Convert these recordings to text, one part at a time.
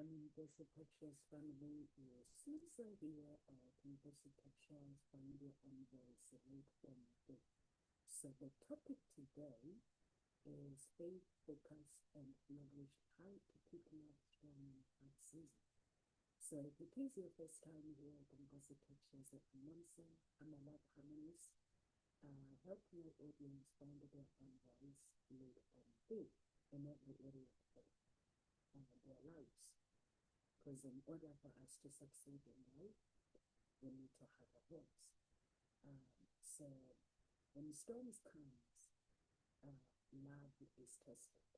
Nomsa Pictures family is Nomsa here at Nomsa Pictures family and voice right from the. So the topic today is faith, focus, and flourish. How to pick up strong at season. So if it is your first time here at Nomsa Pictures at Nomsa, I'm a Love Harmonist, helping our audience find their own voice, lead, and faith in every area of their lives. Because in order for us to succeed in life, we need to have a voice. So when storms comes, love is tested,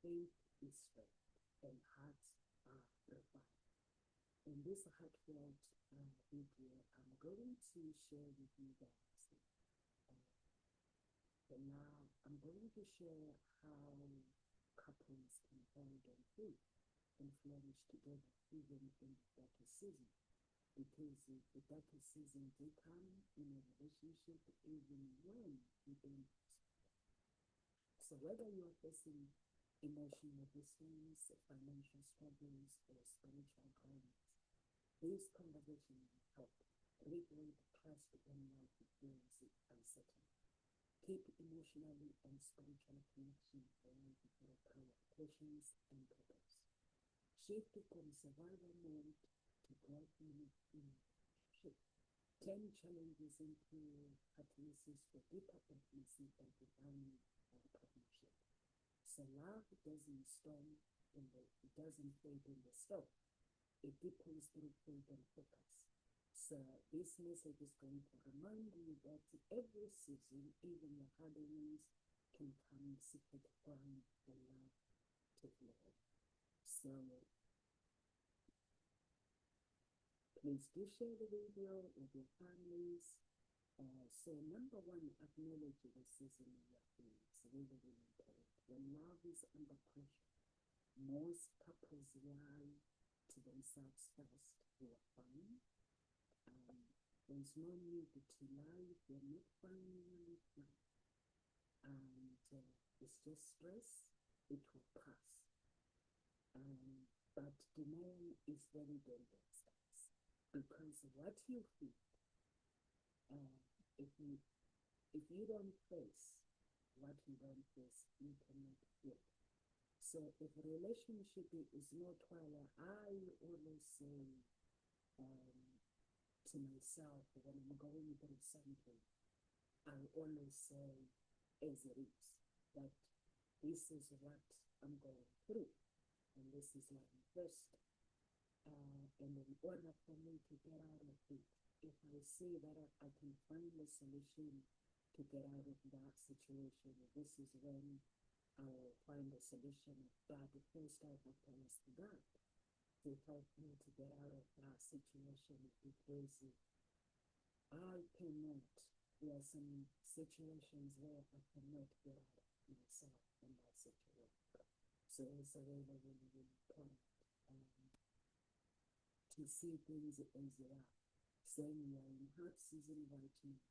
faith is strength, and hearts are refined. In this heartfelt video, I'm going to share with you guys. And now I'm going to share how couples can hold on faith and flourish together even in the darker season. Because the darker season do come in a relationship even when you don't. So whether you are facing emotional distance, financial struggles, or spiritual growth, these conversations help rebuild trust when life feels uncertain. Keep emotionally and spiritual connection alive through prayer, patience, and purpose. Shift from survival mode to growth mode in shift. Turn challenges into catalysts for deeper intimacy and divine partnership. So love doesn't storm it doesn't fade in the storm. It deepens through faith and focus. So this message is going to remind you that every season, even the harder ones, can come secret from the love to flow. So please do share the video with your families. So number one, acknowledge the season of your feelings. Really, really important. When love is under pressure, most couples lie to themselves first. You are fine. There's no need to lie if you're not fine, really fine. And it's just stress. It will pass. But denial is very dangerous, guys. Because what you feel, if you don't face what you don't face, you cannot feel. So if a relationship is not well, I always say to myself when I'm going through something, I always say as it is, that this is what I'm going through, and this is what I'm thirsty. And in order for me to get out of it, if I see that I can find a solution to get out of that situation, this is when I will find a solution. But first I have to ask God to help me to get out of that situation, because I cannot. There are some situations where I cannot get out of myself in that situation. So it's a really, really, really important to see things as they are. Saying we are in hot season right now,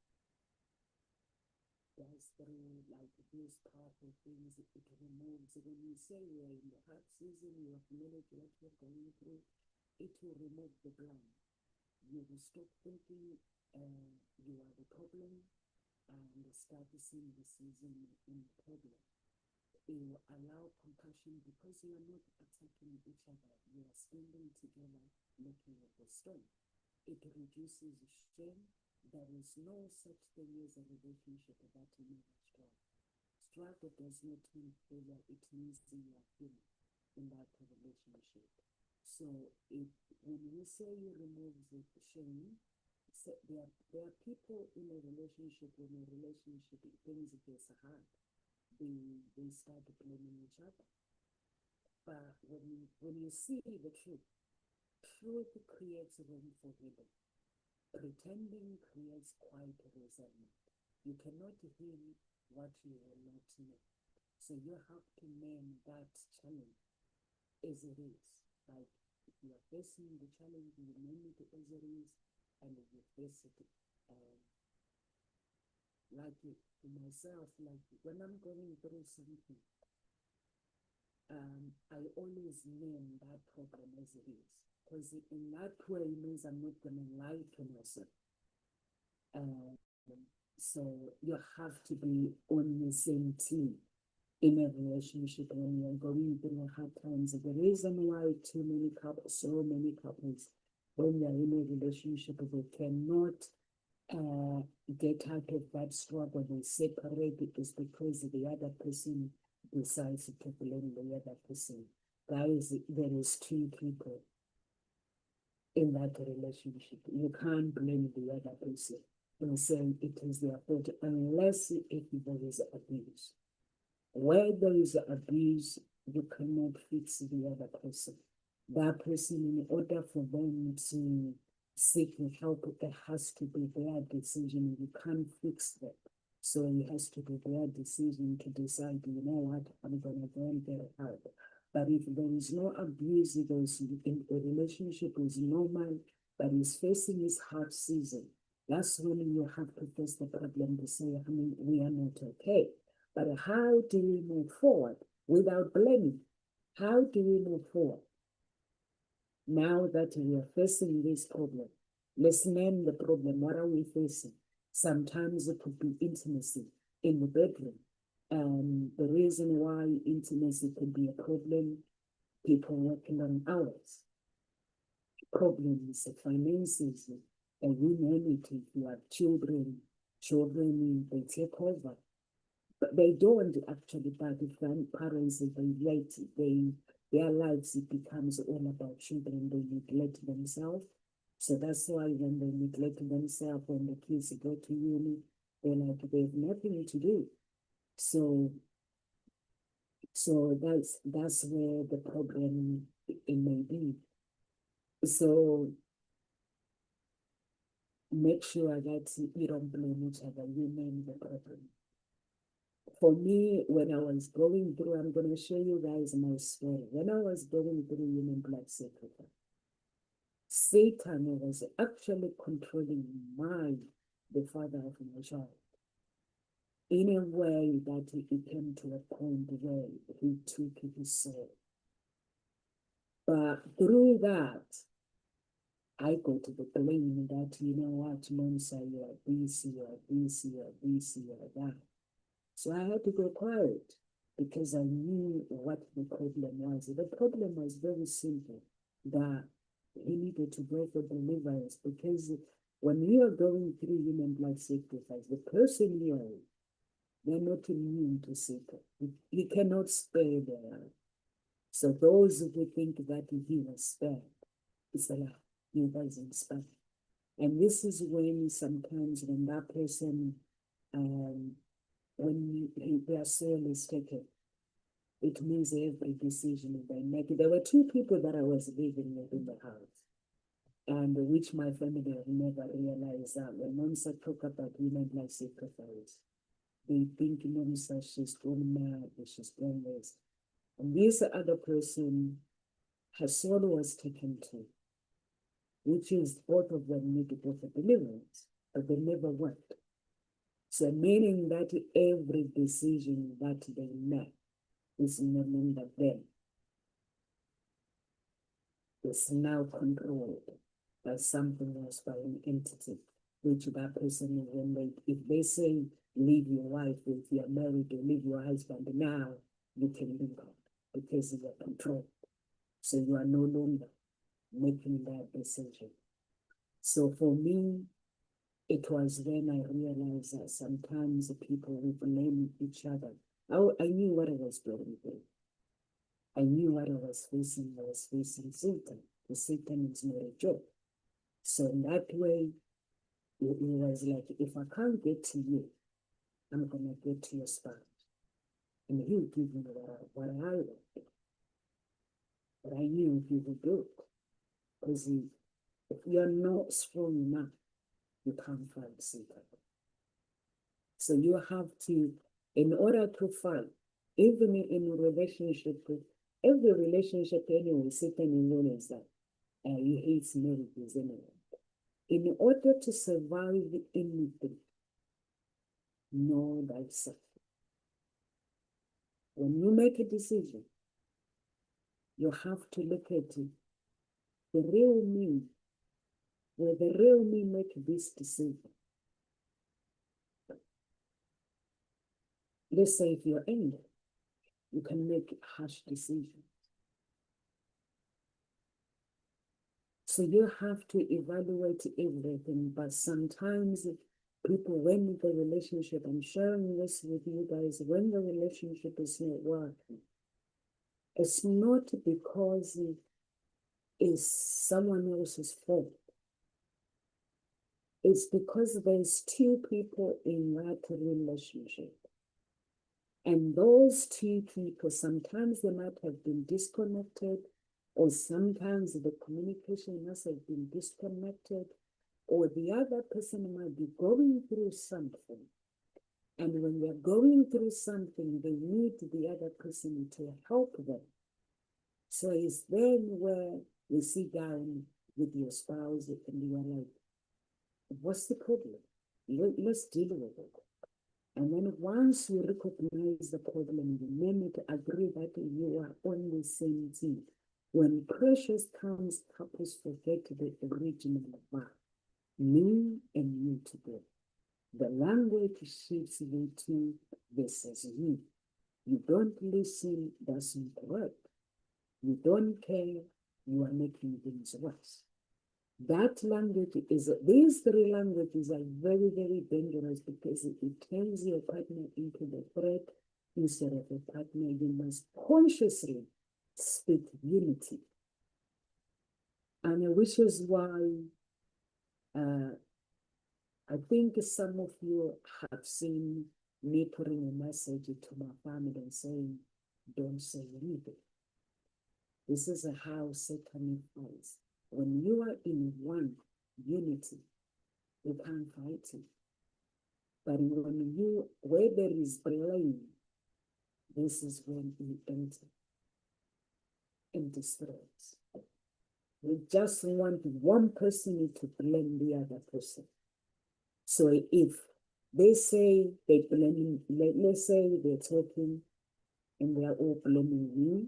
that's through like these powerful things. It removes, when you say we are in the hot season, you acknowledge what you're going through, it will remove the blame. You will stop thinking you are the problem and start seeing the season in the problem. It will allow compassion because you are not attacking each other. You are standing together looking at the storm. It reduces shame. There is no such thing as a relationship that is never strong. Struggle does not mean failure. It means you are healing in that relationship. So when you say you remove the shame, so there are people in a relationship, when a relationship things get hard, they start blaming each other. But when you see the truth creates room for healing. Pretending creates quiet resentment. You cannot heal what you will not know. So you have to name that challenge as it is. Like if you are facing the challenge, you name it as it is, and you face it. Like for myself, like when I'm going through something, I always name that problem as it is. Because in that way, it means I'm not going to lie to myself. So you have to be on the same team in a relationship when you're going through hard times. The reason why so many couples, when they're in a relationship, they cannot get out of that struggle, they separate, is because the other person decides to blame the other person. Guys, there is two people in that relationship. You can't blame the other person and say it is their fault unless if there is abuse. Where there is abuse, you cannot fix the other person. That person, in order for them to seek help, it has to be their decision. You can't fix that. So it has to be their decision to decide, you know what, I'm going to go and get help. But if there is no abuse, there's in a relationship is normal, but is facing his hard season, that's when you have to face the problem to say, I mean, we are not okay. But how do we move forward without blaming? How do we move forward? Now that we are facing this problem, let's name the problem. What are we facing? Sometimes it could be intimacy in the bedroom. The reason why intimacy could be a problem, people working on hours, problems, finances, and you name it. If you have children, they take over. But they don't actually, but if parents, their lives, it becomes all about children, they neglect themselves. So that's why when they neglect themselves, when the kids go to uni, they have nothing to do. So that's where the problem it may be. So make sure that you don't blame each other, you name the problem. For me, when I was going through, I'm going to show you guys my story. When I was going through human blood sacrifice, Satan was actually controlling the father of my child, in a way that he came to a point where he took his soul. But through that, I got the blame that, you know what, Nomsa, you are this, you are this, you are this, you are that. So I had to go quiet because I knew what the problem was. The problem was very simple, that he needed to go for deliverance, because when you are going through human blood sacrifice, the person you are, they're not immune to Satan. He cannot spare their life. So those who think that he was spared, it's a lie. He wasn't spared. And this is when sometimes when that person, when their soul is taken, it means every decision they make. There were two people that I was living with in the house, and which my family have never realized that when Nomsa talk about human life sacrifice, they think Nomsa, she's gone mad, she's gone this. And this other person, her soul was taken too, which is both of them need to go for deliverance, but they never went. So meaning that every decision that they make is no longer them. It's now controlled by something else, by an entity, which that person, if they say, leave your wife, if you're married, or leave your husband, now you can leave her because you are controlled. So you are no longer making that decision. So for me, it was when I realized that sometimes people will blame each other. I knew what I was going through. I knew what I was facing. I was facing Satan. The Satan is not a joke. So in that way, it was like, if I can't get to you, I'm going to get to your spouse. And he'll give me what I want. But I knew he would do it. Because if you're not strong enough, you can't fight Satan. So you have to, in order to fight, even in a relationship, every relationship anyway, Satan is always that. He hates marriages anyway. In order to survive anything, know thyself. When you make a decision, You have to look at the real me, where the real me make this decision. Let's say if you're angry, you can make harsh decisions. So you have to evaluate everything, but sometimes people, when the relationship, I'm sharing this with you guys, when the relationship is not working, it's not because it's someone else's fault. It's because there's two people in that relationship. And those two people, sometimes they might have been disconnected, or sometimes the communication must have been disconnected, or the other person might be going through something. And when they're going through something, they need the other person to help them. So it's then where you sit down with your spouse and you are like, what's the problem? Let's deal with it. And then once you recognize the problem, you name it, agree that you are on the same team. When pressures comes, couples forget the original vibe. Me and you together. The language shifts into versus you. You don't listen, that's incorrect. You don't care, you are making things worse. That language is, these three languages are very, very dangerous because it turns your partner into the threat instead of a partner. You must consciously speak unity. And which is why I think some of you have seen me putting a message to my family and saying, don't say anything. This is how Satan fights. When you are in one unity, you can't fight it. But where there is blame, this is when you enter and destroys. We just want one person to blame the other person. So if they say they blame, let's say they're talking and they're all blaming you,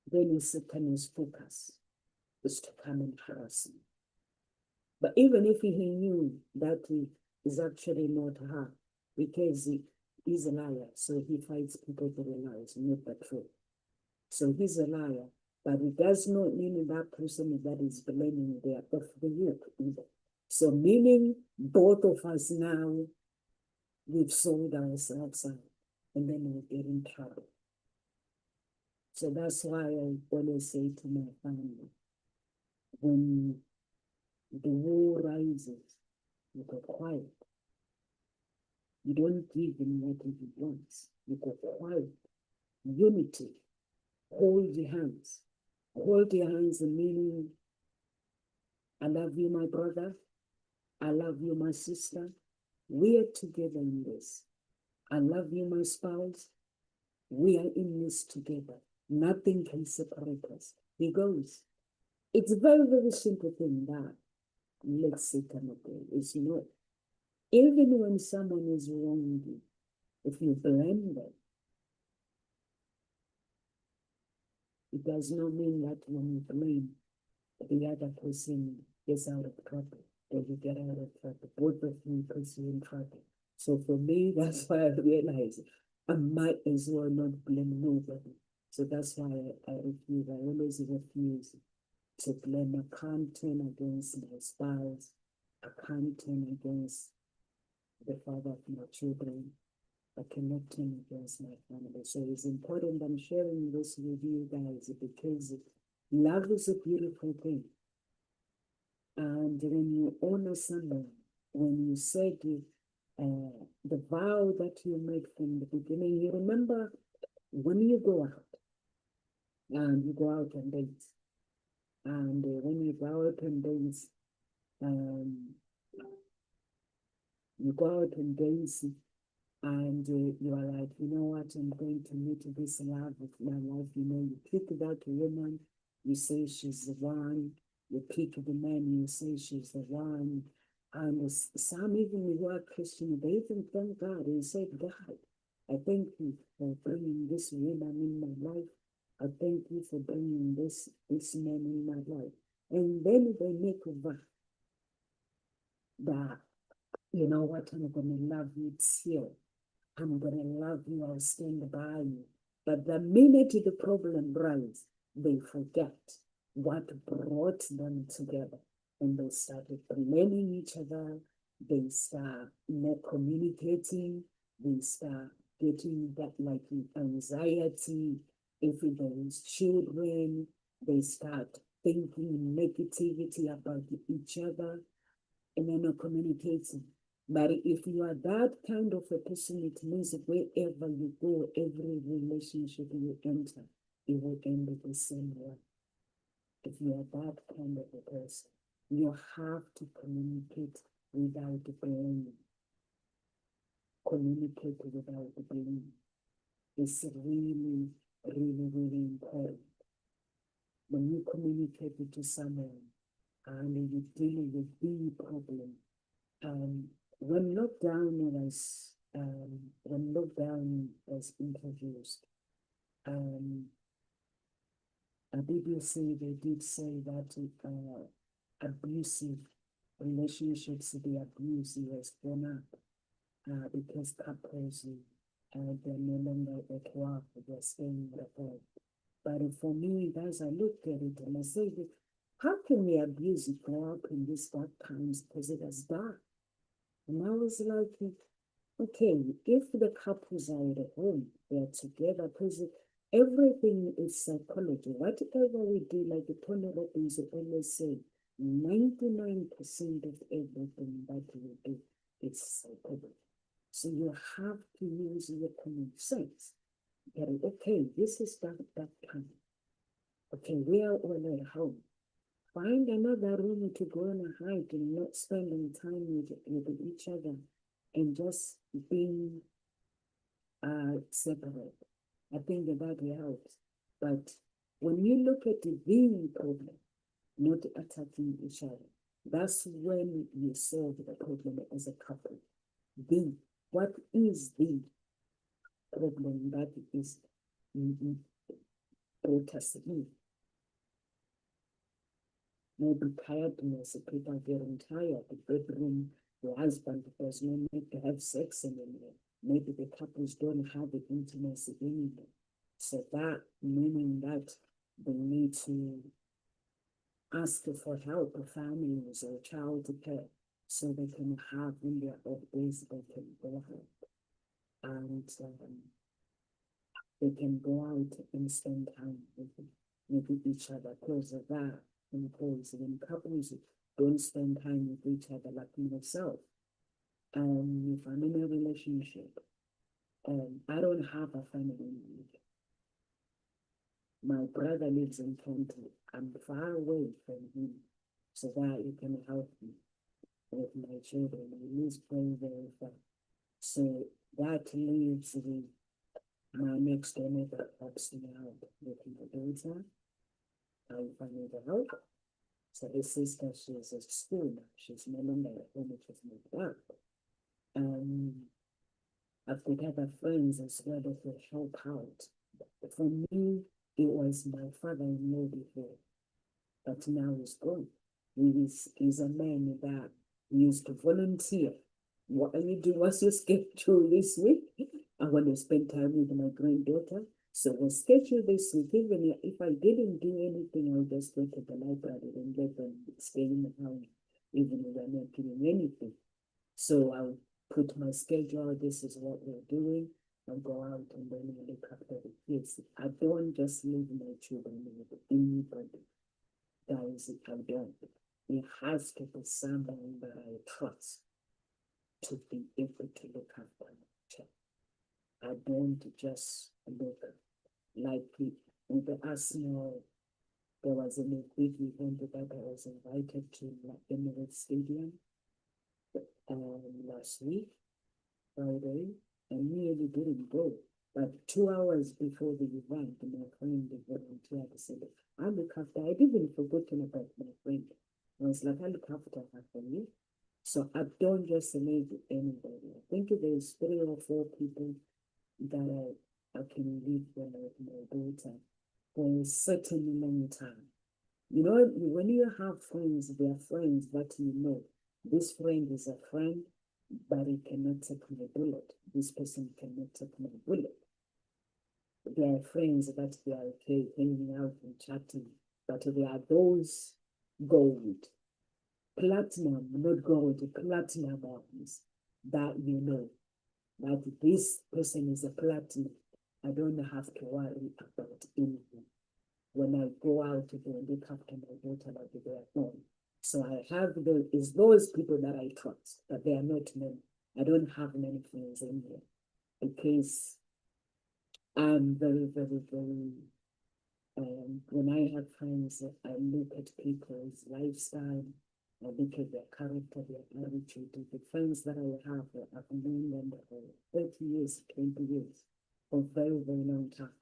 then Satan's focus is to come and harass you. But even if he knew that he is actually not her, because he's a liar, so he fights people for their lies, not the truth. So he's a liar, but it does not mean that person that is blaming they are off the hook either. So meaning both of us now, we've sold ourselves out, and then we'll get in trouble. So that's why I always say to my family, when the war rises, you go quiet. You don't give him what he wants. You go quiet. Unity. Hold your hands. Hold your hands, meaning, I love you, my brother. I love you, my sister. We are together in this. I love you, my spouse. We are in this together. Nothing can separate us. He goes. It's a very, very simple thing that let's say it's not. Even when someone is wronging you, if you blame them, it does not mean that when you blame, the other person gets out of trouble or you get out of trouble. Both of you puts you in trouble. So for me, that's why I realize I might as well not blame nobody. So that's why I refuse. I always refuse to blame. I can't turn against my spouse. I can't turn against the father of my children. I cannot turn against my family. So it's important I'm sharing this with you guys because love is a beautiful thing. And when you honor someone, when you said the vow that you made from the beginning, you remember when you go out and you go out on dates, and when you go out on dates, you go out on dates and you are like, you know what, I'm going to meet this love of my life. You know, you pick that woman, you say she's the one. You pick the man, you say she's the one. And some even who are Christian, they even thank God and say, God, I thank you for bringing this woman in my life. I thank you for bringing this man in my life. And then they make a vow that, you know what, I'm going to love you till I'm going to love you, I'll stand by you. But the minute the problem rises, they forget what brought them together. And they started blaming each other. They start not communicating. They start getting that like anxiety. If there is children, they start thinking negativity about each other and they're not communicating. But if you are that kind of a person, it means wherever you go, every relationship you enter, it will end the same way. If you are that kind of a person, you have to communicate without blaming. Communicate without blaming. It's really, really, really important. When you communicate to someone and you're dealing with the problem, when lockdown was introduced, a BBC they did say that abusive relationships, the abuse was gone up because couples they're no longer at work, they're staying at home. But for me, guys, I looked at it and I said, how can we abuse it go up in these dark times because it has dark? And I was like, okay, if the couples are at home, they're together, because everything is psychology. Whatever we do, like Tony Robbins always say, 99% of everything that we do is psychology. So you have to use your common sense. Get it? Okay, this is that time. Okay, we are all at home. Find another room to go and hide and not spending time with each other and just being separate. I think that helps. But when you look at the problem, not attacking each other, that's when you solve the problem as a couple. What is the problem that is brought us in? Maybe tiredness, people are getting tired, the bedroom, the husband does not need to have sex anymore. Maybe the couples don't have the intimacy anymore. So that meaning that they need to ask for help, families or child care, so they can have in their off days they can go out and they can go out and spend time with each other. Because of that, because when couples don't spend time with each other, like myself, if I'm in a relationship, I don't have a family. My brother lives in Toronto. I'm far away from him, so that he can help me with my children. He lives very, very far. So that leaves my next door neighbor helps me out with my daughter. If I need help. So his sister, she's at school now. She's no longer at home, she's moved up. I've got other friends as well that will help out. For me, it was my father-in-law before, but now he's gone. He's a man that used to volunteer. What are you doing? What's your schedule this week? I want to spend time with my granddaughter. So we'll schedule this week. Even if I didn't do anything, I'll just go to the library and let them stay in the house, even if they're not doing anything. So I'll put my schedule. This is what we're doing. I'll go out and then I look after the kids. I don't just leave my children with anybody. Guys, I don't. It has to be someone that I trust to be able to look after my child. I don't just look like in the Arsenal. There was a big event that I was invited to the Emirates Stadium last week, Friday. I nearly didn't go. But 2 hours before the event, my friend, the volunteer, said, I look after, I'd even forgotten about my friend. I was like, I look after her for you. So I don't just leave anybody. I think there's 3 or 4 people that I can live with my daughter for a certain long time. You know, when you have friends, they are friends that you know. This friend is a friend, but he cannot take my bullet. This person cannot take my bullet. They are friends that they are okay hanging out and chatting, but there are those gold, platinum, not gold, platinum ones that you know that this person is a platinum. I don't have to worry about anything. When I go out to look after my daughter like they are home. So I have those people that I trust, but they are not many. I don't have many friends in here because I'm very, very, very when I have friends, I look at people's lifestyle, I look at their character, their attitude. The friends that I have, I've known them for 30 years, 20 years, for a very, very long time.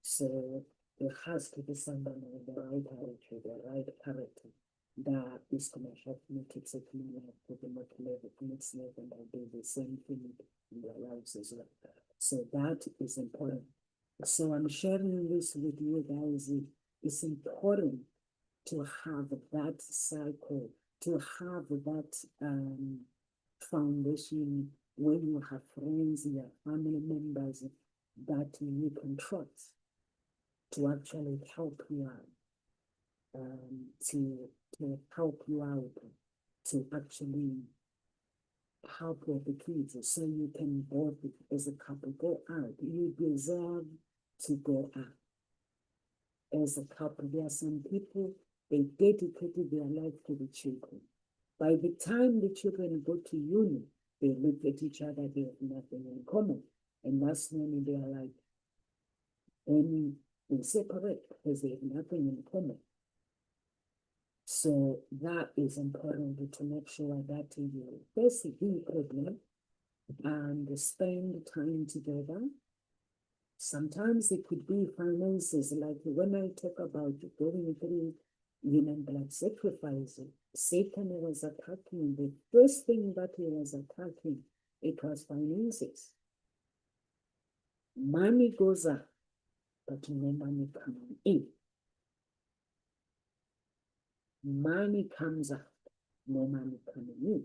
So there has to be someone with the right attitude, the right character that is going to help me to take my life to the next level, and I'll do the same thing in their lives as well. So that is important. So I'm sharing this with you guys. It's important to have that cycle, to have that foundation when you have friends, your family members that you can trust to actually help you out, to help you out, to actually help with the kids, so you can both, as a couple, go out. You deserve to go out as a couple. There are some people, they dedicated their life to the children. By the time the children go to uni, they look at each other, they have nothing in common. And that's when they are like, they separate because they have nothing in common. So that is important to make sure that you face the problem and spend time together. Sometimes it could be finances, like when I talk about going through human blood sacrifice, Satan was attacking. The first thing that he was attacking, it was finances. Money goes up, but no money coming in. Money comes up, no money coming in.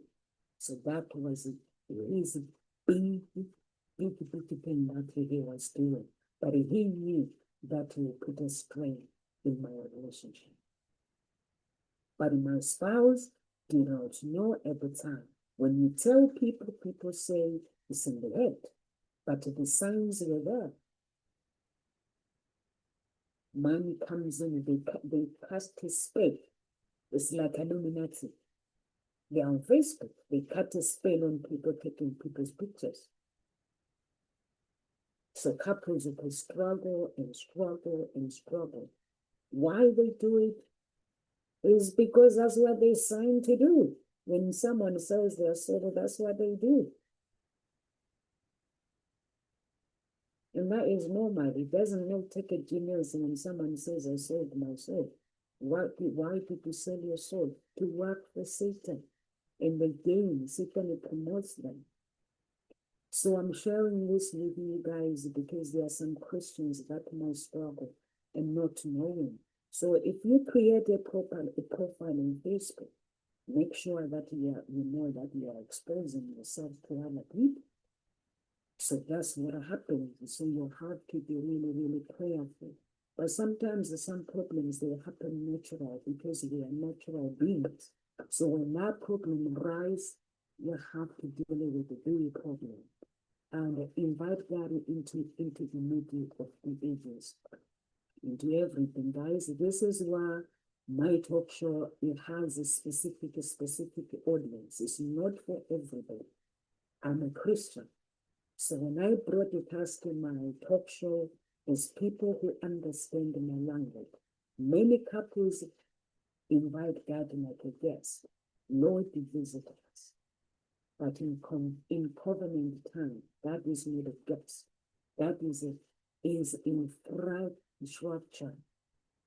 So that was his big thing that he was doing. But he knew that he would put a strain in my relationship. But my spouse did not know at the time. When you tell people, people say it's in the head. But the signs were there. Money comes in, they cast a spell. It's like Illuminati. They're on Facebook. They cut a spell on people taking people's pictures. So couples will struggle and struggle and struggle. Why they do it is because that's what they signed to do. When someone sells their soul, that's what they do. And that is normal. It doesn't not take a genius when someone says, I sold my soul. Why did you sell your soul? To work for Satan. And the game, Satan promotes them. So I'm sharing this with you guys because there are some Christians that might struggle and not knowing. So if you create a profile on Facebook, make sure that you know that you are exposing yourself to other people. So that's what happens. So you have to be really, really prayerful. But sometimes some problems, they happen natural because we are natural beings. So when that problem arises, you have to deal with the very problem and invite God into the middle of the ages, into everything, guys. This is why my talk show, it has a specific audience. It's not for everybody. I'm a Christian. So when I broadcast my talk show, it's people who understand my language. Many couples invite God like a guest. Lord, visit us. But in covenant time, that is not a guest. That is in structure.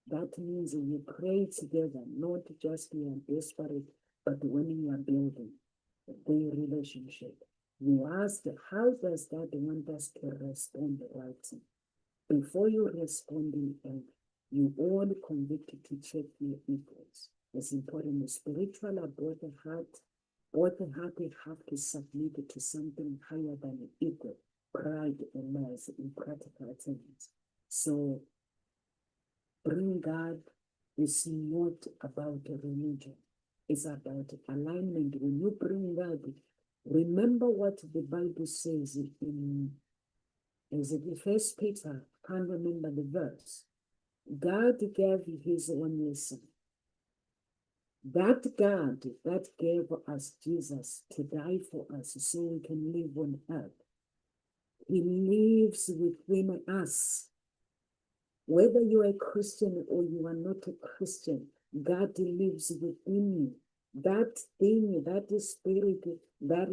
That means you pray together, not just you are desperate, but when you are building a good relationship. You ask, how does God want us to respond right? Before you respond, and you all convicted to check your egos. It's important. The spiritual or both the heart have to submit to something higher than the ego, pride, and lies in practical things. So bring God is not about a religion. It's about alignment. When you bring God, remember what the Bible says in, is it the First Peter? Can't remember the verse. God gave his only son. That God that gave us Jesus to die for us so we can live on earth, he lives within us. Whether you are a Christian or you are not a Christian, God lives within you. That thing, that spirit, that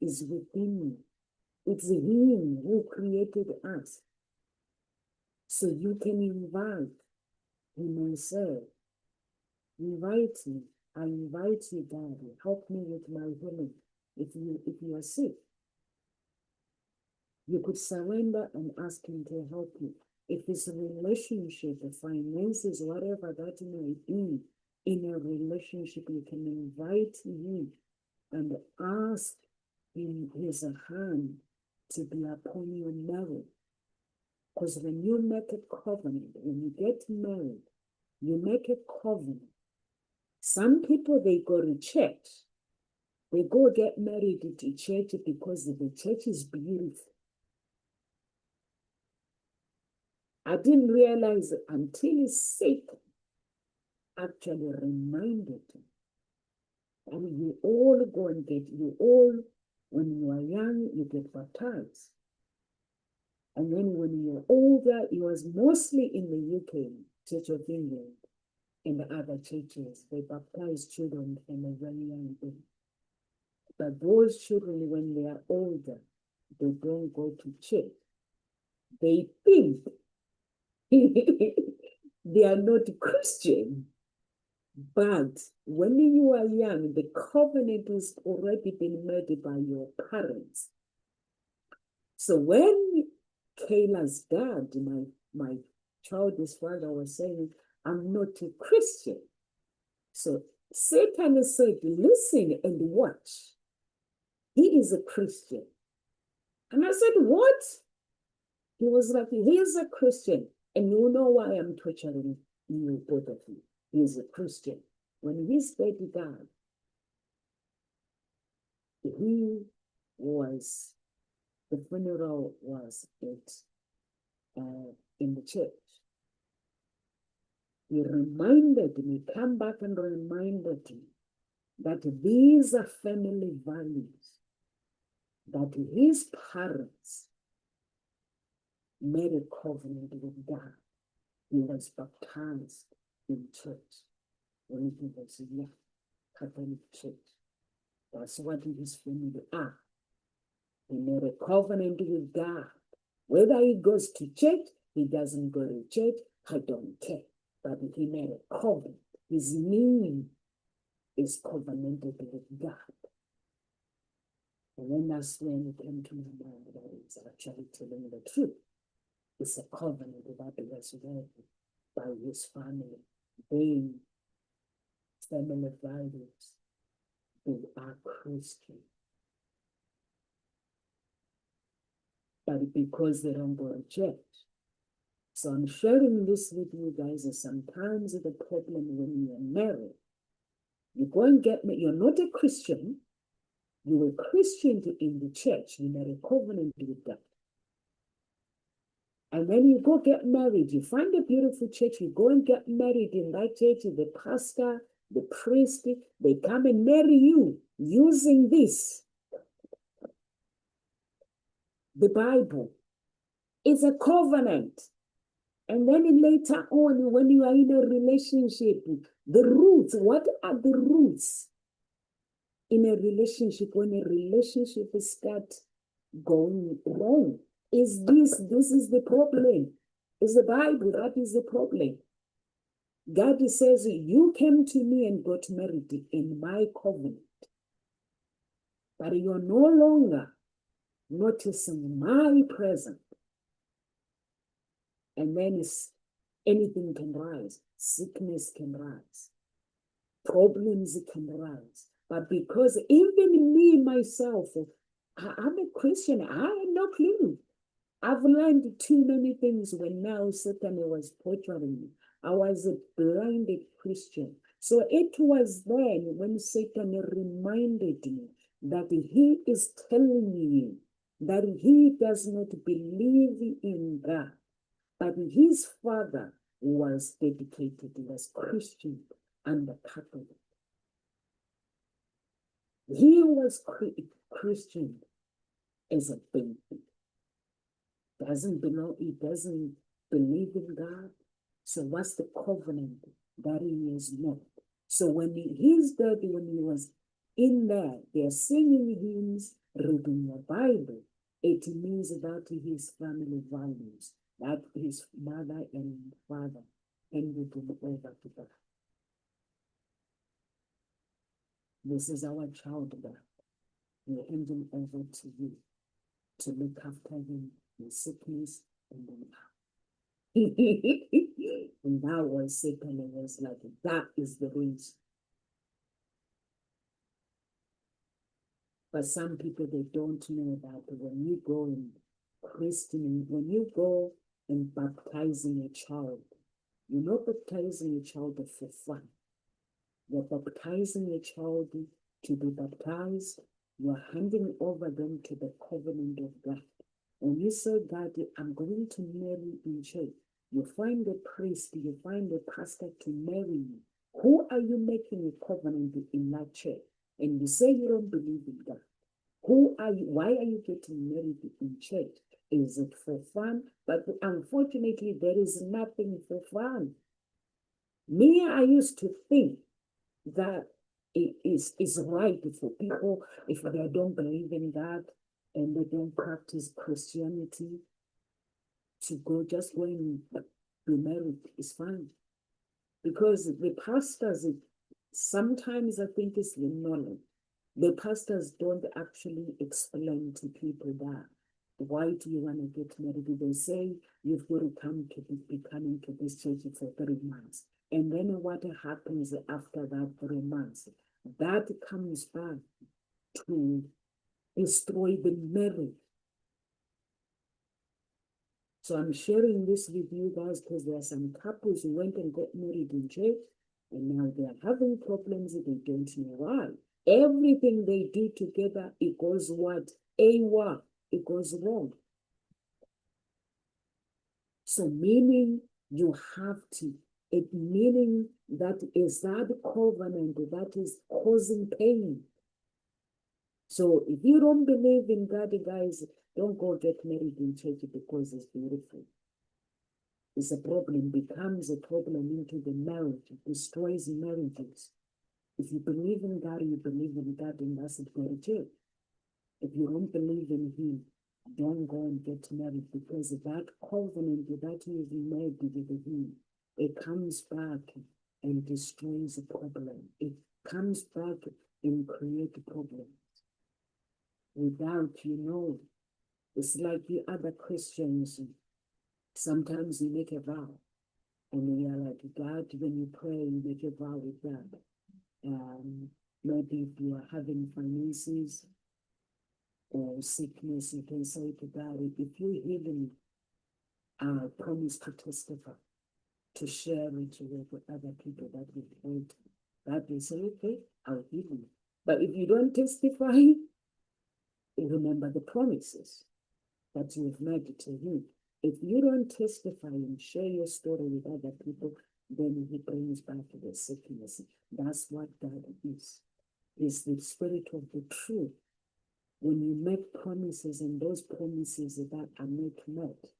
is within you. It's him who created us. So you can invite him and say, invite me. I invite you, Daddy. Help me with my healing. If you are sick, you could surrender and ask him to help you. If it's a relationship, the finances, whatever that may be, in a relationship, you can invite him and ask him his hand to be upon your marriage. Because when you make a covenant, when you get married, you make a covenant. Some people, they go to church. They go get married to church because the church is beautiful. I didn't realize it until Satan actually reminded me. And you all go and when you are young, you get baptized. And then when you're older, it was mostly in the UK, Church of England, and the other churches. They baptize children from a very young age. But those children, when they are older, they don't go to church. They think they are not Christian. But when you are young, the covenant has already been made by your parents. So when Kayla's dad, my child's father, was saying, I'm not a Christian. So Satan said, listen and watch. He is a Christian. And I said, what? He was like, he is a Christian. And you know why I'm torturing you, both of you. He is a Christian. When his baby died, the funeral was in the church. He reminded me, come back and reminded me that these are family values, that his parents made a covenant with God. He was baptized in church when he was young, Catholic church. That's what his family are. He made a covenant with God. Whether he goes to church, he doesn't go to church, I don't care. But he made a covenant. His name is covenanted with God. And then that's when it came to my mind that he's actually telling the truth. It's a covenant that was made by his family. They, family values, they are Christian. But because they don't go to church. So I'm sharing this with you guys. Sometimes the problem when you're married, you go and get married, you're not a Christian, you were Christian in the church, you made a covenant with God. And then you go get married, you find a beautiful church, you go and get married in that church, the pastor, the priest, they come and marry you using this. The Bible is a covenant. And then later on, when you are in a relationship, the roots, what are the roots in a relationship when a relationship starts going wrong? This is the problem. It's the Bible, that is the problem. God says, you came to me and got married in my covenant. but you're no longer noticing my presence. And then anything can rise, sickness can rise, problems can rise. But because even me, myself, I'm a Christian, I had no clue. I've learned too many things when now Satan was portraying me. I was a blinded Christian. So it was then when Satan reminded me that he is telling you that he does not believe in God, but his father was dedicated, was Christian and Catholic. He was Christian as a baby. He doesn't believe in God. So what's the covenant that he is not? So when his daddy, when he was in there, they're singing hymns, reading the Bible, it means that his family values, that his mother and father handed him over to God. This is our child, God. We hand him over to you to look after him in sickness and in health. And that was Satan, and was like, that is the reason. But some people, they don't know that when you go in christening, when you go and baptizing a child, you're not baptizing a child for fun. You're baptizing a child to be baptized. You're handing over them to the covenant of God. When you say, God, I'm going to marry in church, you find the priest, you find the pastor to marry you. Who are you making a covenant in that church? And you say you don't believe in God. Who are you? Why are you getting married in church? Is it for fun? But unfortunately, there is nothing for fun. Me, I used to think that it is right for people, if they don't believe in God and they don't practice Christianity, to just go and be married is fine. Because the pastors, sometimes I think it's the knowledge. The pastors don't actually explain to people that, why do you want to get married? They say you've got to be coming to this church for 3 months. And then what happens after that 3 months? That comes back to destroy the marriage. So I'm sharing this with you guys because there are some couples who went and got married in church, and now they are having problems. They don't know why. Everything they do together, it goes what? AWOL. It goes wrong. So meaning you have to, meaning that is that covenant that is causing pain. So if you don't believe in God, guys, don't go get married in church because it's beautiful. It's a problem, becomes a problem into the marriage, it destroys marriages. If you believe in God, you believe in God, and that's it, go to church. If you don't believe in him, don't go and get married, because that covenant that you've made with him, it comes back and destroys the problem. It comes back and creates problems. Without, it's like the other Christians. Sometimes you make a vow, and you are like, God, when you pray, you make a vow with God. Maybe if you are having finances or sickness, you can say to God, if you heal me, I promise to testify, to share it with other people that we prayed. God will say, okay, I'll heal you. But if you don't testify, remember the promises that you've made to him. If you don't testify and share your story with other people, then he brings back the sickness. That's what God is. It's the spirit of the truth. When you make promises and those promises that are not met,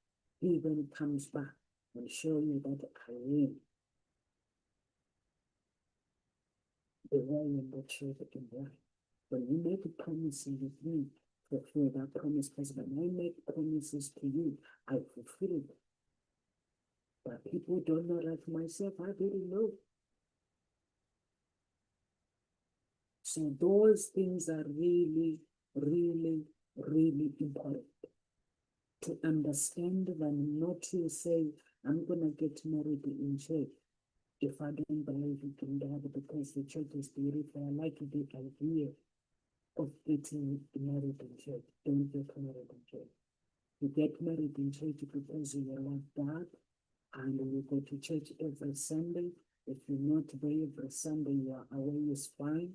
he then comes back and show you that I am the way and the truth and life. When you make a promise with me, fulfill that promise, because when I make promises to you, I fulfill it. But people don't know, like myself, I didn't know. So those things are really really, really important to understand than not to say, I'm going to get married in church if I don't believe in God because the church is beautiful. I like the idea of getting married in church. Don't get married in church. You get married in church because you love God and you go to church every Sunday. If you're not there every Sunday, you are away, is fine.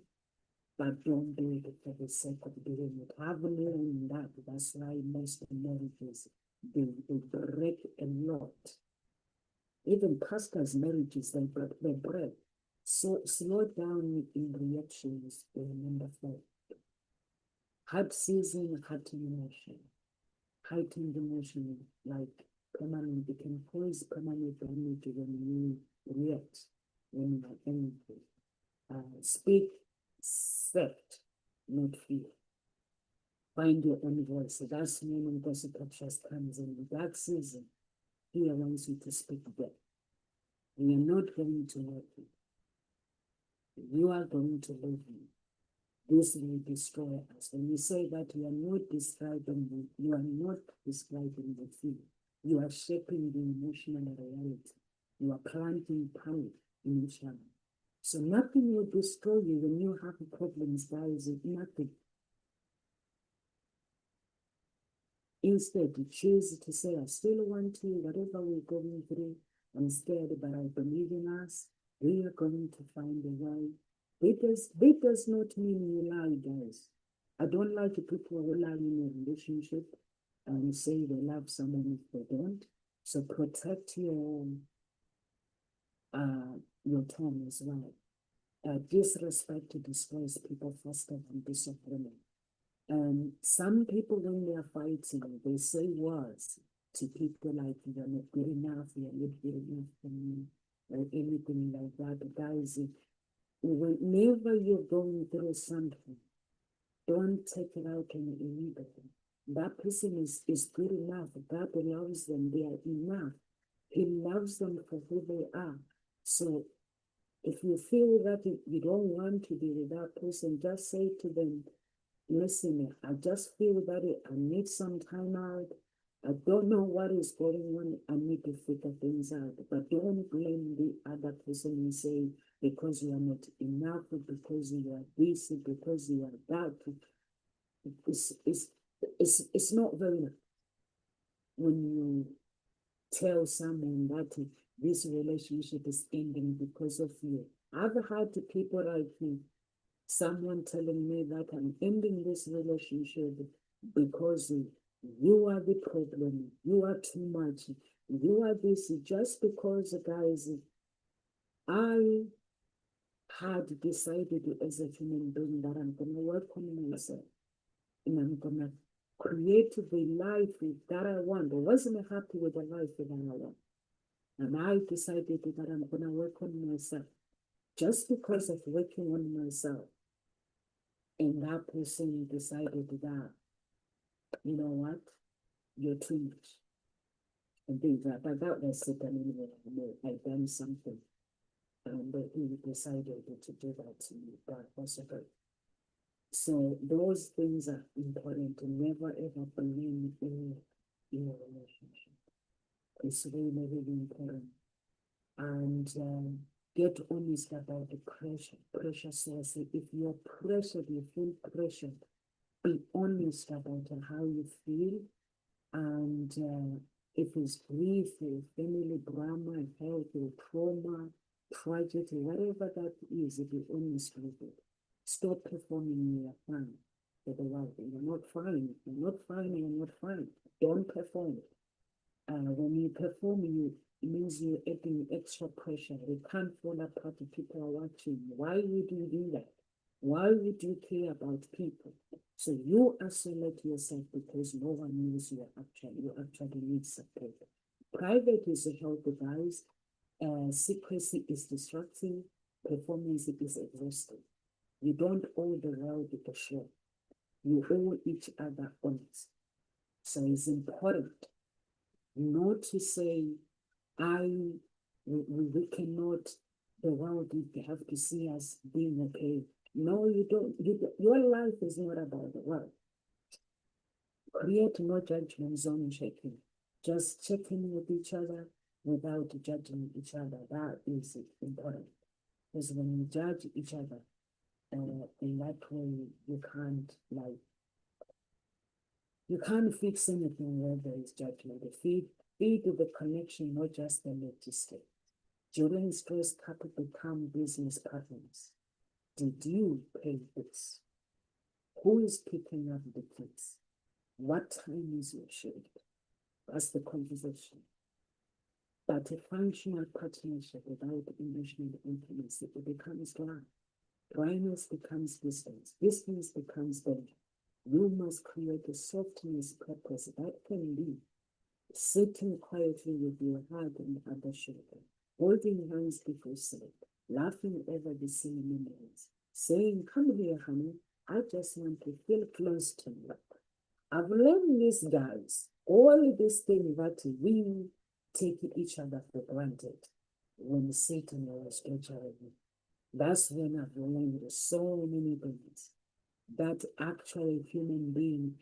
But don't do it for the sake of doing it. Have learned that. That's why most marriages, they break a lot. Even pastors' marriages, they break. So slow down in reactions, number 4. Heart season, heart emotion. Heightened emotion, like permanent, it can cause permanent damage when you react, when you are angry. Speak, set, not fear. Find your own voice. That's when gossip just comes in. That season, he wants you to speak back. We are not going to hurt you. You are going to love you. This will destroy us. When you say that, you are not describing the fear. You are shaping the emotional reality. You are planting panic in each other. So nothing will destroy you when you have problems, guys. Nothing. Instead, you choose to say, I still want to, whatever we're going through, I'm scared, but I believe in us. We are going to find a way. It does not mean you lie, guys. I don't like people who lie in a relationship and say they love someone if they don't. So protect your tone as well. Disrespect destroys people faster than disagreement. Some people, when they are fighting, they say words to people like, you're not good enough, you're not good enough for me, or anything like that. Guys, whenever you're going through something, don't take it out on anybody. That person is good enough. God loves them. They are enough. He loves them for who they are. So if you feel that you don't want to be with that person, just say to them, listen, I just feel that I need some time out. I don't know what is going on. I need to figure things out. But don't blame the other person and say, because you are not enough, because you are this, because you are that. It's not very nice when you tell someone that this relationship is ending because of you. I've had people like someone telling me that I'm ending this relationship because you are the problem, you are too much, you are this, just because, guys, I had decided as a human being that I'm going to work on myself and I'm going to create the life that I want. I wasn't happy with the life that I want. And I decided that I'm going to work on myself. Just because of working on myself, and that person decided that, you know what, you're too much. And things like that. That was it. I've done something. And he decided to do that to me. That was good. So those things are important to never ever blame in your relationship. It's really, really important. And get honest about the pressure source. If you're pressured, you feel pressured, be honest about how you feel. And if it's grief, or family drama, health, or trauma, tragedy, whatever that is, be honest with it. Stop performing your fine for the world. You're not fine. You're not fine. You're not fine. Don't perform. When you perform, it means you're adding extra pressure. You can't fall apart if people are watching. Why would you do that? Why would you care about people? So you isolate yourself because no one knows you actually need support. Private is a healthy, guys. Secrecy is distracting. Performance is exhausting. You don't owe the world a show. You owe each other honest. So it's important not to say, we cannot, the world, you have to see us being okay. No, you don't. Your life is not about the world. Create no judgment zone checking. Just checking with each other without judging each other. That is important. Because when you judge each other, in that way, you can't fix anything where there is judgment. Feed the connection, not just the logistic. During stress, couple become business partners. Did you pay this? Who is picking up the kids? What time is your shift? That's the conversation. But a functional partnership without emotional intimacy, it becomes dry. Dryness becomes distance. Distance becomes danger. You must create a softness purpose that can be sitting quietly with your heart on the other shoulder, holding hands before sleep, laughing over the same memories, saying, "Come here, honey, I just want to feel close to you." I've learned this, guys, all these things that we take each other for granted when Satan was torturing. That's when I've learned so many things. That actually a human being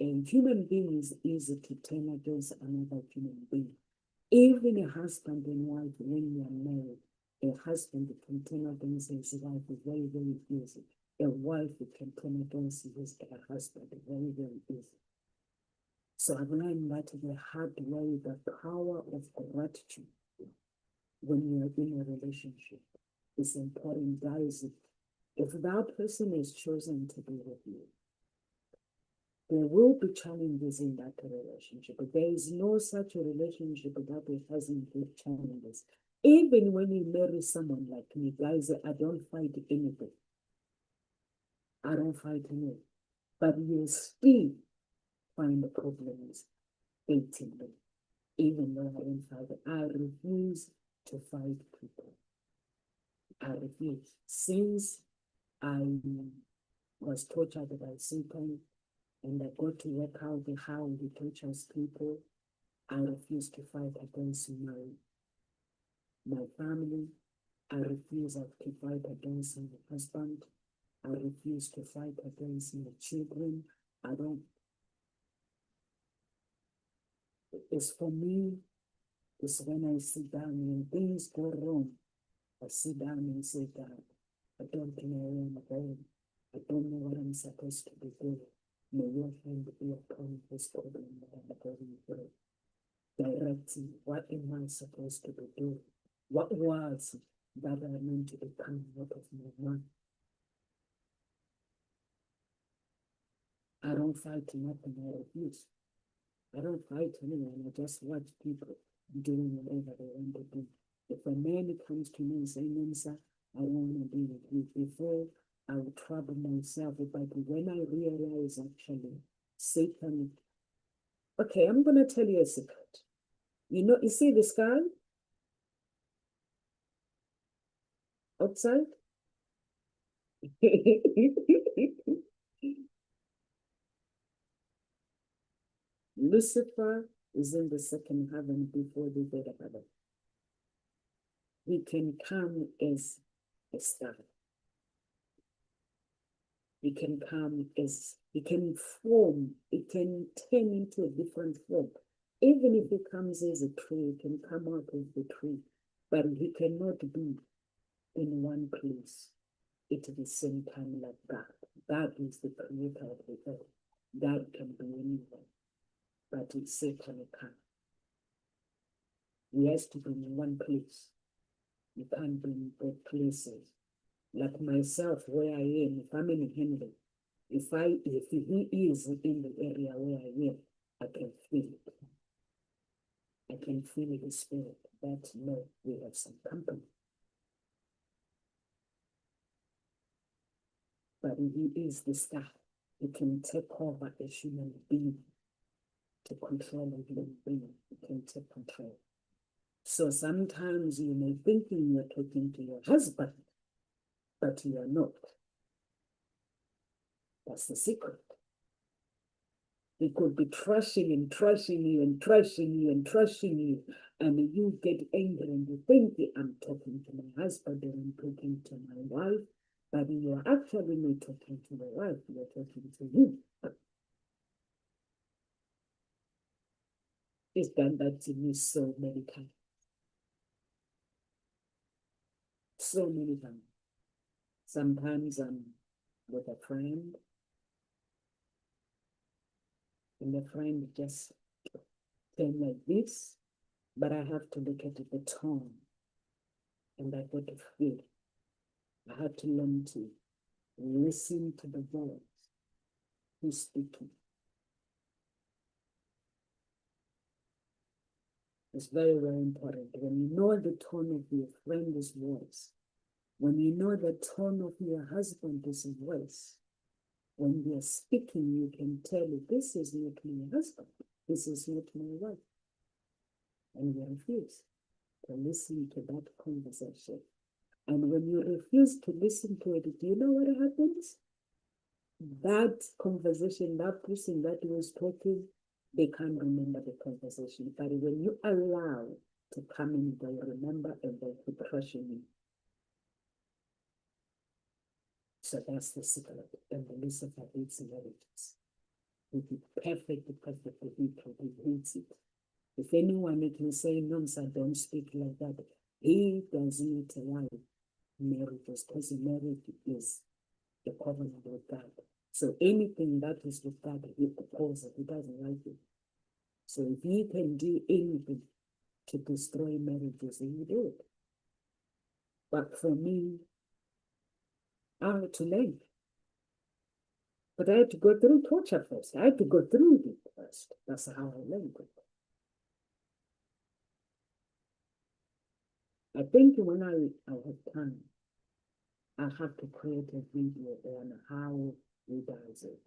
is easy to turn against another human being. Even a husband and wife, when you are married, a husband can turn against his wife very, very easy. A wife can turn against her husband very, very easy. So I've learned that the hard way, the power of gratitude when you're in a relationship is important, guys. If that person is chosen to be with you, there will be challenges in that relationship. But there is no such a relationship that hasn't got challenges. Even when you marry someone like me, guys, I don't fight anything. I don't fight anything. But you still find the problems dating me. Even though I don't fight, I refuse to fight people. I refuse. Since I was tortured by Satan and I got to work out how he tortures people, I refuse to fight against my family. I refuse to fight against my husband. I refuse to fight against my children. I don't. It's for me, it's when I sit down and things go wrong. I sit down and say, "God, I don't know where I'm going. I don't know what I'm supposed to be doing. May your hand be upon this problem that I'm going through. Directing what am I supposed to be doing? What words that are meant to be coming out of my mind?" I don't fight nothing, I refuse. I don't fight anyone, I just watch people doing whatever they want to do. If a man comes to me and says, "Nomsa, I don't want to be with you," before I would trouble myself, but when I realize actually Satan, okay, I'm going to tell you a secret. You see the sky outside? Lucifer is in the second heaven before the third heaven. He can come as a star. He can form, it can turn into a different form. Even if he comes as a tree, it can come out of the tree, but he cannot be in one place at the same time like God. God is the creator of the earth. God can be anywhere, but it's Satan can't. He has to be in one place. You can't be in both places. Like myself, where I am, if I'm in Henry, if he is in the area where I am, I can feel it. I can feel the spirit that, no, we have some company. But he is the star. He can take over a human being to control a human being. He can take control. So sometimes you may think you're talking to your husband, but you are not. That's the secret. He could be trashing and trashing you and trashing you and trashing you, and you get angry and you think I'm talking to my husband or I'm talking to my wife, but you are actually not talking to the wife, you're talking to him. It's done that to me so many times. So many times. Sometimes I'm with a friend, and the friend just turn like this, but I have to look at the tone, and I got to feel. I had to learn to listen to the voice who's speaking. It's very, very important. When you know the tone of your friend's voice, when you know the tone of your husband's voice, when they're speaking, you can tell this is not my husband, this is not my wife. And you refuse to listen to that conversation. And when you refuse to listen to it, do you know what happens? That conversation, that person that was talking, they can't remember the conversation. But when you allow to come in, they'll remember and they'll keep crushing you. So that's the secret. And the Lucifer hates marriages. He perfectly people, he hates it. If anyone can say, Nomsa, don't speak like that, he does not like marriages, because marriage is the covenant with God. So anything that is with God, he opposes, he doesn't like it. So if he can do anything to destroy marriages, he will do it. But for me, I had to learn. But I had to go through torture first. I had to go through it first. That's how I learned it. I think when I have time, I have to create a video on how he does it.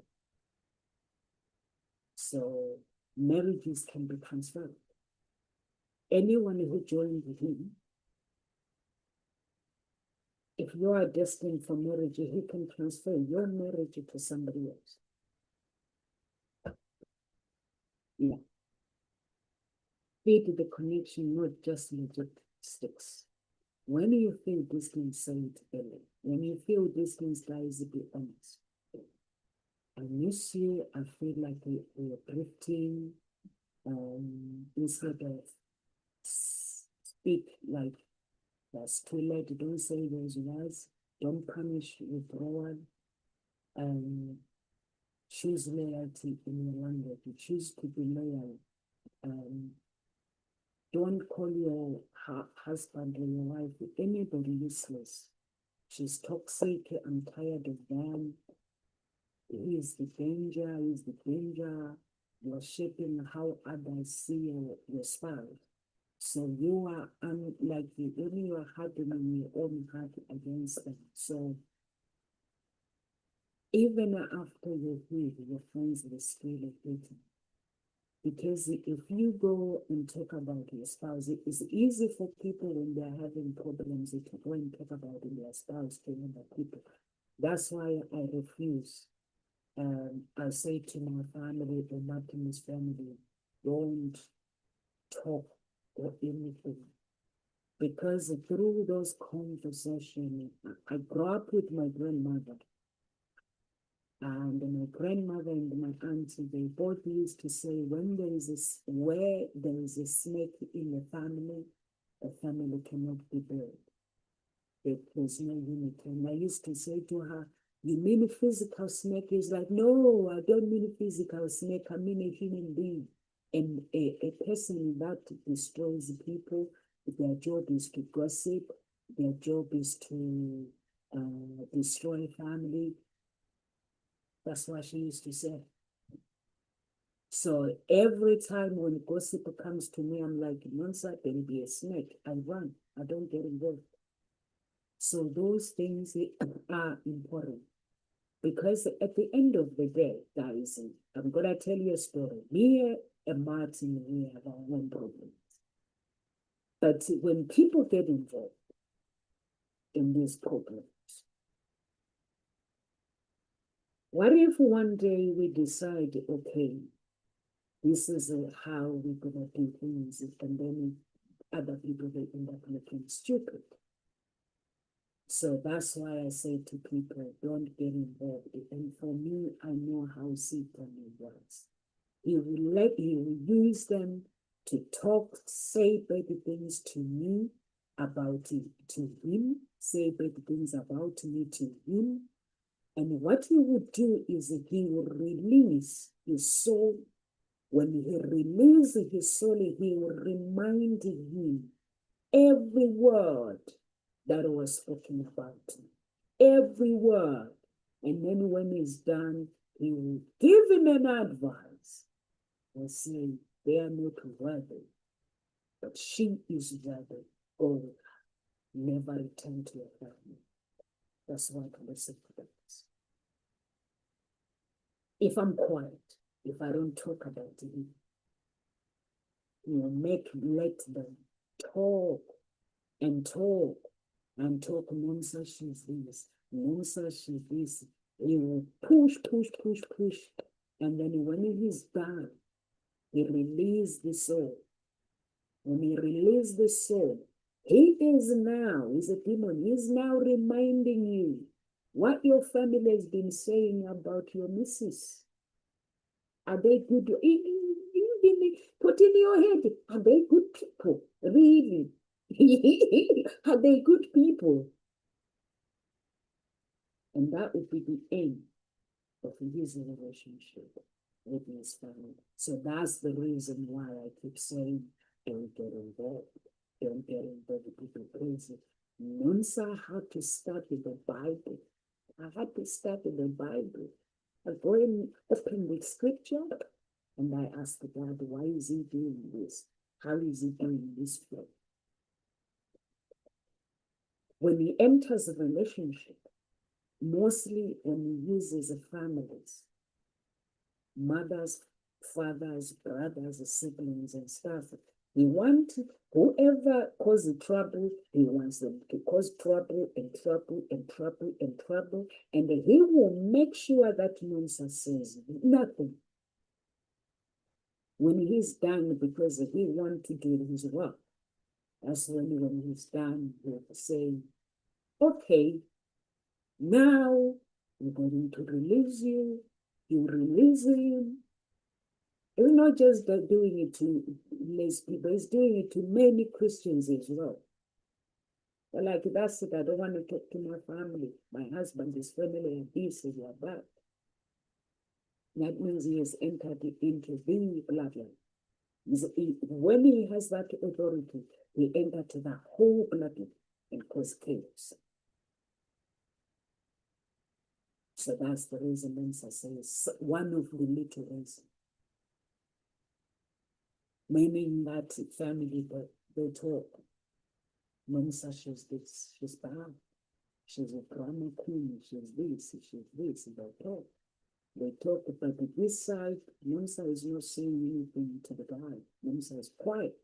So marriages can be transferred. Anyone who joined him, if you are destined for marriage, he can transfer your marriage to somebody else. Yeah. Feed the connection, not just logistics. When you feel distance, say it early. When you feel distance, guys, be honest. I miss you. I feel like we are drifting. Instead of speak like that's too late. Don't say those words. Don't punish withdrawal. Choose loyalty in your language. You choose to be loyal. Don't call your husband or your wife anybody useless. She's toxic. I'm tired of them. He is the danger. He is the danger. You're shaping how others see your spouse. So you are like the only you are hardening your own heart against them. So even after you heal, your friends will still hate you. Because if you go and talk about your spouse, it's easy for people when they're having problems to go and talk about their spouse to other people. That's why I refuse. I say to my family or Martin's family, don't talk or anything. Because through those conversations, I grew up with my grandmother. And my grandmother and my auntie, they both used to say, where there is a snake in the family cannot be buried. There's no unity. And I used to say to her, you mean a physical snake? Is like, no, I don't mean a physical snake. I mean a human being. And a person that destroys people, their job is to gossip. Their job is to destroy family. That's what she used to say. So every time when gossip comes to me, I'm like, Nomsa, there will be a snake. I run. I don't get involved. So those things are important. Because at the end of the day, guys, I'm going to tell you a story. Me and Martin, we have our own problems. But when people get involved in these problems, what if one day we decide, okay, this is how we're going to do things, and then other people, they end up looking stupid. So that's why I say to people, don't get involved. And for me, I know how Satan works. He will use them to talk, say bad things to me about it to him, say bad things about me to him. And what he would do is he will release his soul. When he releases his soul, he will remind him every word that was spoken about him. Every word. And then when he's done, he will give him an advice and say, they are not worthy, but she is worthy. Go, never return to your family. That's why I listen to that. If I'm quiet, if I don't talk about it, let them talk and talk and talk. Nomsa, she's this. Nomsa, she's this. He will push. And then when he's done, he releases the soul. When he releases the soul, he is now, he's a demon, he's now reminding you what your family has been saying about your missus. Are they good? Put in your head, are they good people? Really? Are they good people? And that would be the end of his relationship with his family. So that's the reason why I keep saying, don't get involved. Don't get involved with people crazy. Nomsa had to start with the Bible. I had to start with the Bible. I go and open the scripture and I ask God, why is he doing this? How is he doing this for? When he enters a relationship, mostly when he uses families, mothers, fathers, brothers, siblings, and stuff, he wants whoever causes trouble, he wants them to cause trouble and trouble and trouble and trouble, and he will make sure that Nomsa says nothing. When he's done, because he wants to do his work, that's when he's done, he'll say, okay, now we're going to release you. You release him. It's not just doing it to less people, it's doing it to many Christians as well. But like, that's it, I don't want to talk to my family. My husband, his family, and this is your back. That means he has entered into the bloodline. When he has that authority, he entered the whole bloodline and caused chaos. So that's the reason Nomsa says, one of the little reasons. Many in that family, they talk. Nomsa, she's this, she's bad. She's a drama queen, she's this, they talk. They talk, but this side, Nomsa is not saying anything to the guy. Nomsa is quiet.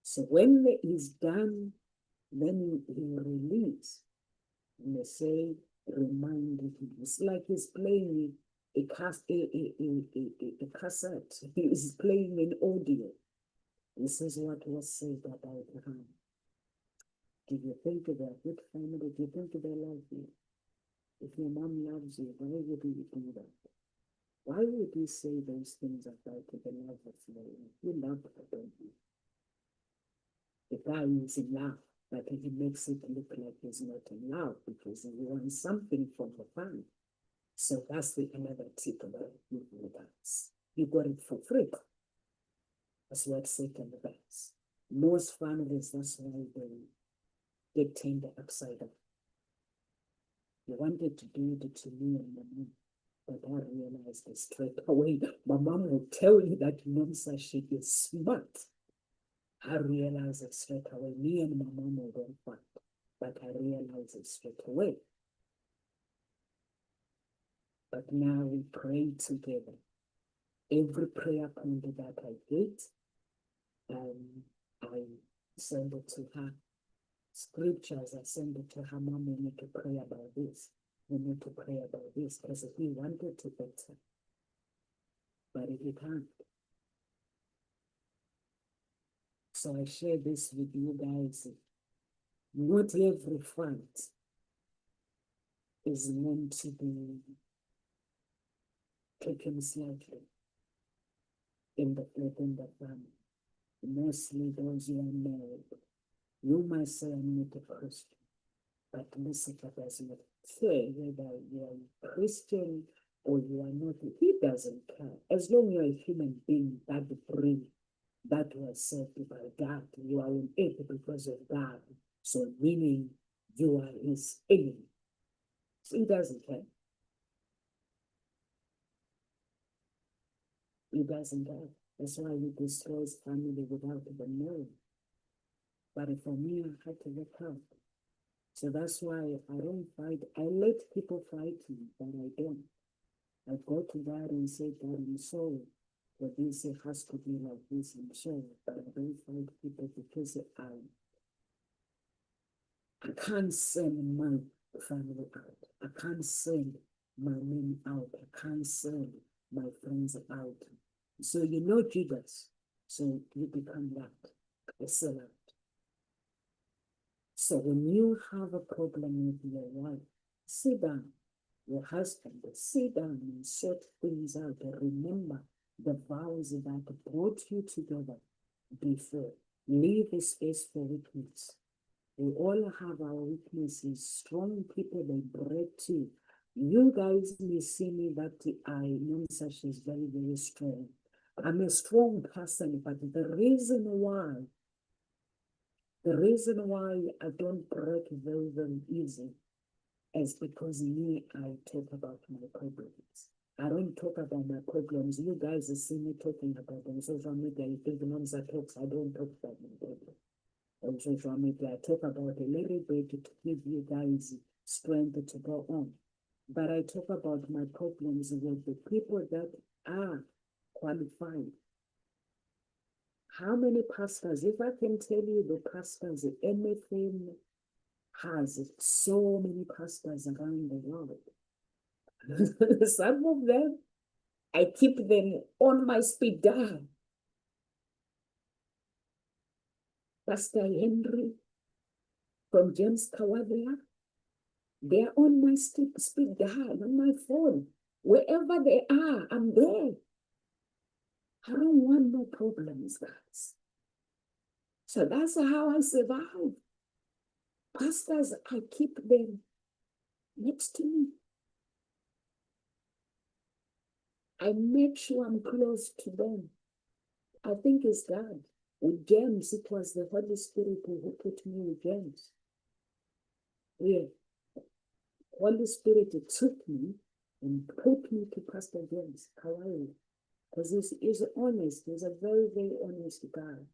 So when he's done, then he release. And they say, remind him. It's like he's playing a cassette. He's playing an audio. This is what was said about him. Do you think they're a good family? Do you think they love you? If your mom loves you, why would you do that? Why would you say those things about the love of you? You love her, don't you? The guy is in love, but he makes it look like he's not in love because he wants something from the family. So that's the another tip about giving dance. You got it for free. That's what Satan does. Most families, that's why they get turned upside down. He wanted to do it to me and my mom, but I realized it straight away. My mom will tell you that Nomsa, she is smart. I realized it straight away. Me and my mom will don't fight, but I realized it straight away. But now we pray together. Every prayer point that I get, I send it to her. Scriptures, I send it to her. Mom, we need to pray about this. We need to pray about this. Because he wanted to better, but he can't. So I share this with you guys. Not every fight is meant to be taken slightly within the family. mostly those who are married. You might say I'm not a Christian, but Lucifer does not care whether you are a Christian or you are not. He doesn't care. As long as you're a human being that brings that was saved by God, you are on earth because of God. So meaning you are his enemy. So he doesn't care. He doesn't care. That's why he destroys family without even knowing. But for me, I had to look out. So that's why I don't fight. I let people fight me, but I don't. I go to God and say, God, I'm sorry. For this, it has to be like this, I'm sorry. But I don't fight people because I can't send my family out. I can't send my men out. I can't send my friends out. So you know Judas. So you become that, a sellout. So when you have a problem with your wife, sit down. Your husband, sit down and sort things out. And remember the vows that brought you together before. Leave a space for weakness. We all have our weaknesses. Strong people, they break too. You guys may see me that I know such is very, very strong. I'm a strong person, but the reason why I don't break very, very easy is because me, I talk about my problems. I don't talk about my problems. You guys see me talking about them. Social media, you think Nomsa talks. I don't talk about my problems. On social media, I talk about a little bit to give you guys strength to go on. But I talk about my problems with the people that are qualified. How many pastors, if I can tell you the pastors, anything has so many pastors around the world. Some of them, I keep them on my speed dial. Pastor Henry from James Kawadea, they're on my speed dial, on my phone. Wherever they are, I'm there. I don't want no problems, guys. So that's how I survive. Pastors, I keep them next to me. I make sure I'm close to them. I think it's God. With James, it was the Holy Spirit who put me with James. Yeah. Holy Spirit took me and put me to Pastor James. How are you? Because he's honest. He's a very, very honest guy.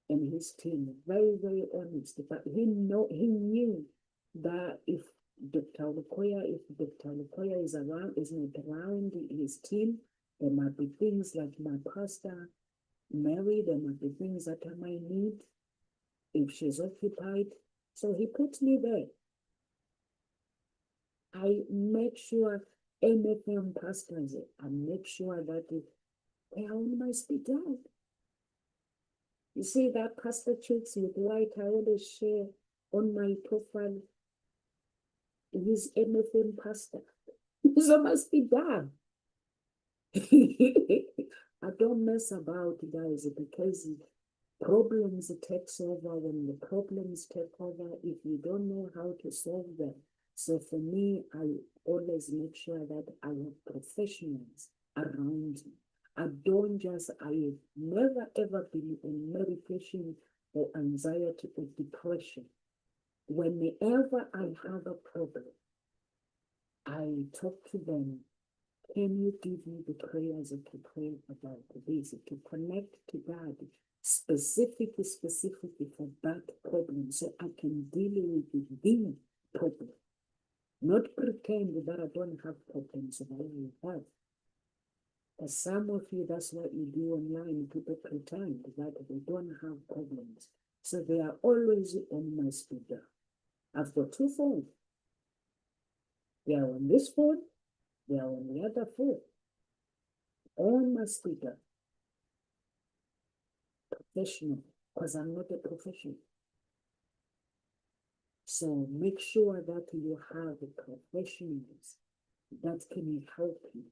And his team, very, very honest. But he knew that if Dr. Lukoya is not around his team, there might be things like my pastor, Mary, there might be things that I might need if she's occupied. So he put me there. I make sure anything pastors, I make sure that they are on my speed dial. You see that Pastor Chicks with white, I always share on my profile. He's anything pastor. He's on my speed dial. I don't mess about, guys, because problems takes over. When the problems take over, if you don't know how to solve them. So for me, I always make sure that I have professionals around me. I have never ever been on medication or anxiety or depression. Whenever I have a problem, I talk to them. Can you give me the prayers to pray about this, to connect to God specifically for that problem so I can deal with the problem? Not pretend that I don't have problems that I have. But some of you, that's what you do online. People pretend that they don't have problems. So they are always on my speed dial. I've got two phones. They are on this phone. They are on the other phone. On my speed dial. Professional, because I'm not a professional. So make sure that you have professionals that can help you.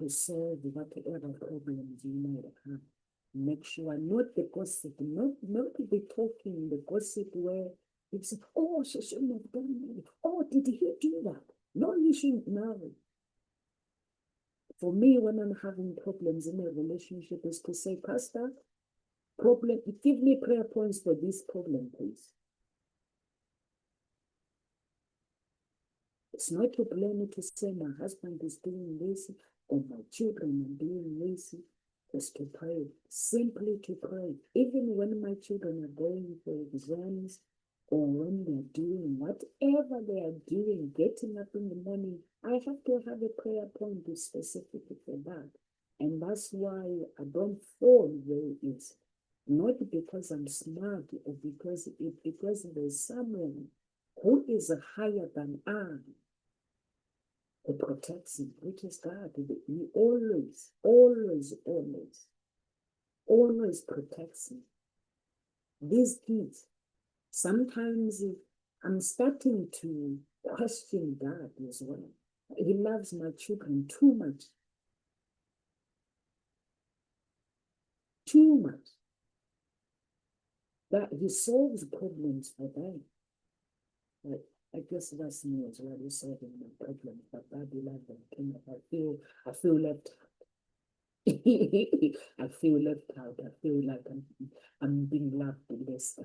to solve whatever problems you might have. Make sure not the gossip, not the talking, the gossip where it's, oh, she shouldn't have done that. Oh, did he do that? No, you shouldn't know. For me, when I'm having problems in a relationship, is to say, Pastor, give me prayer points for this problem, please. It's not to blame it to say my husband is doing this or my children are doing this. Is to pray, simply to pray. Even when my children are going for exams or when they're doing whatever they are doing, getting up in the morning, I have to have a prayer point specific for that. And that's why I don't fall where it's not because I'm smart or because there's someone who is higher than I who protects me, which is God. He always protects me. These kids, sometimes I'm starting to question God as well. He loves my children too much. Too much. That he solves problems for them. Like, I guess that's me as well. He's solving my problems, but God loves them. I feel left out. I feel left out. I feel like I'm being loved less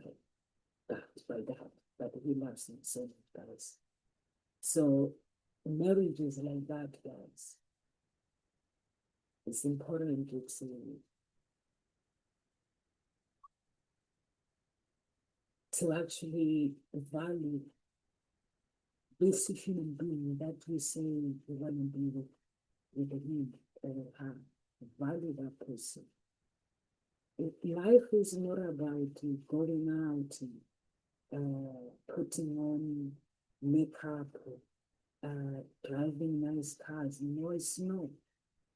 by God, but he loves me so much, guys. So marriage is like that, guys. It's important to actually value this human being that we say we want to be with him or her. Value that person. Life is not about going out, putting on makeup, driving nice cars. No, it's not.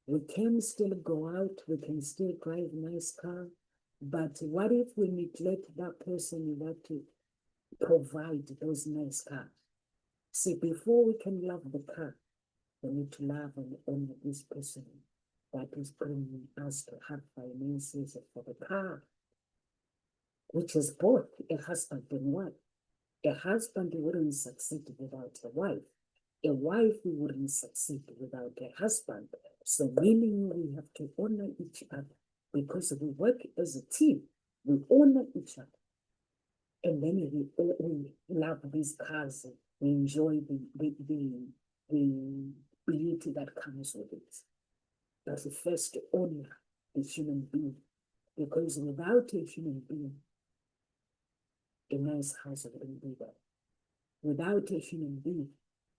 We can still go out, we can still drive nice car, but what if we neglect that person that to provide those nice cars? See, before we can love the car, we need to love and honor this person that is bringing us to have finances for the car, which is both a husband and wife. A husband wouldn't succeed without a wife. A wife wouldn't succeed without a husband. So meaning we have to honor each other because we work as a team. We honor each other. And then we love these cars. We enjoy the beauty that comes with it. That's the first honor the human being. Because without a human being, a nice house wouldn't be there. Without a human being,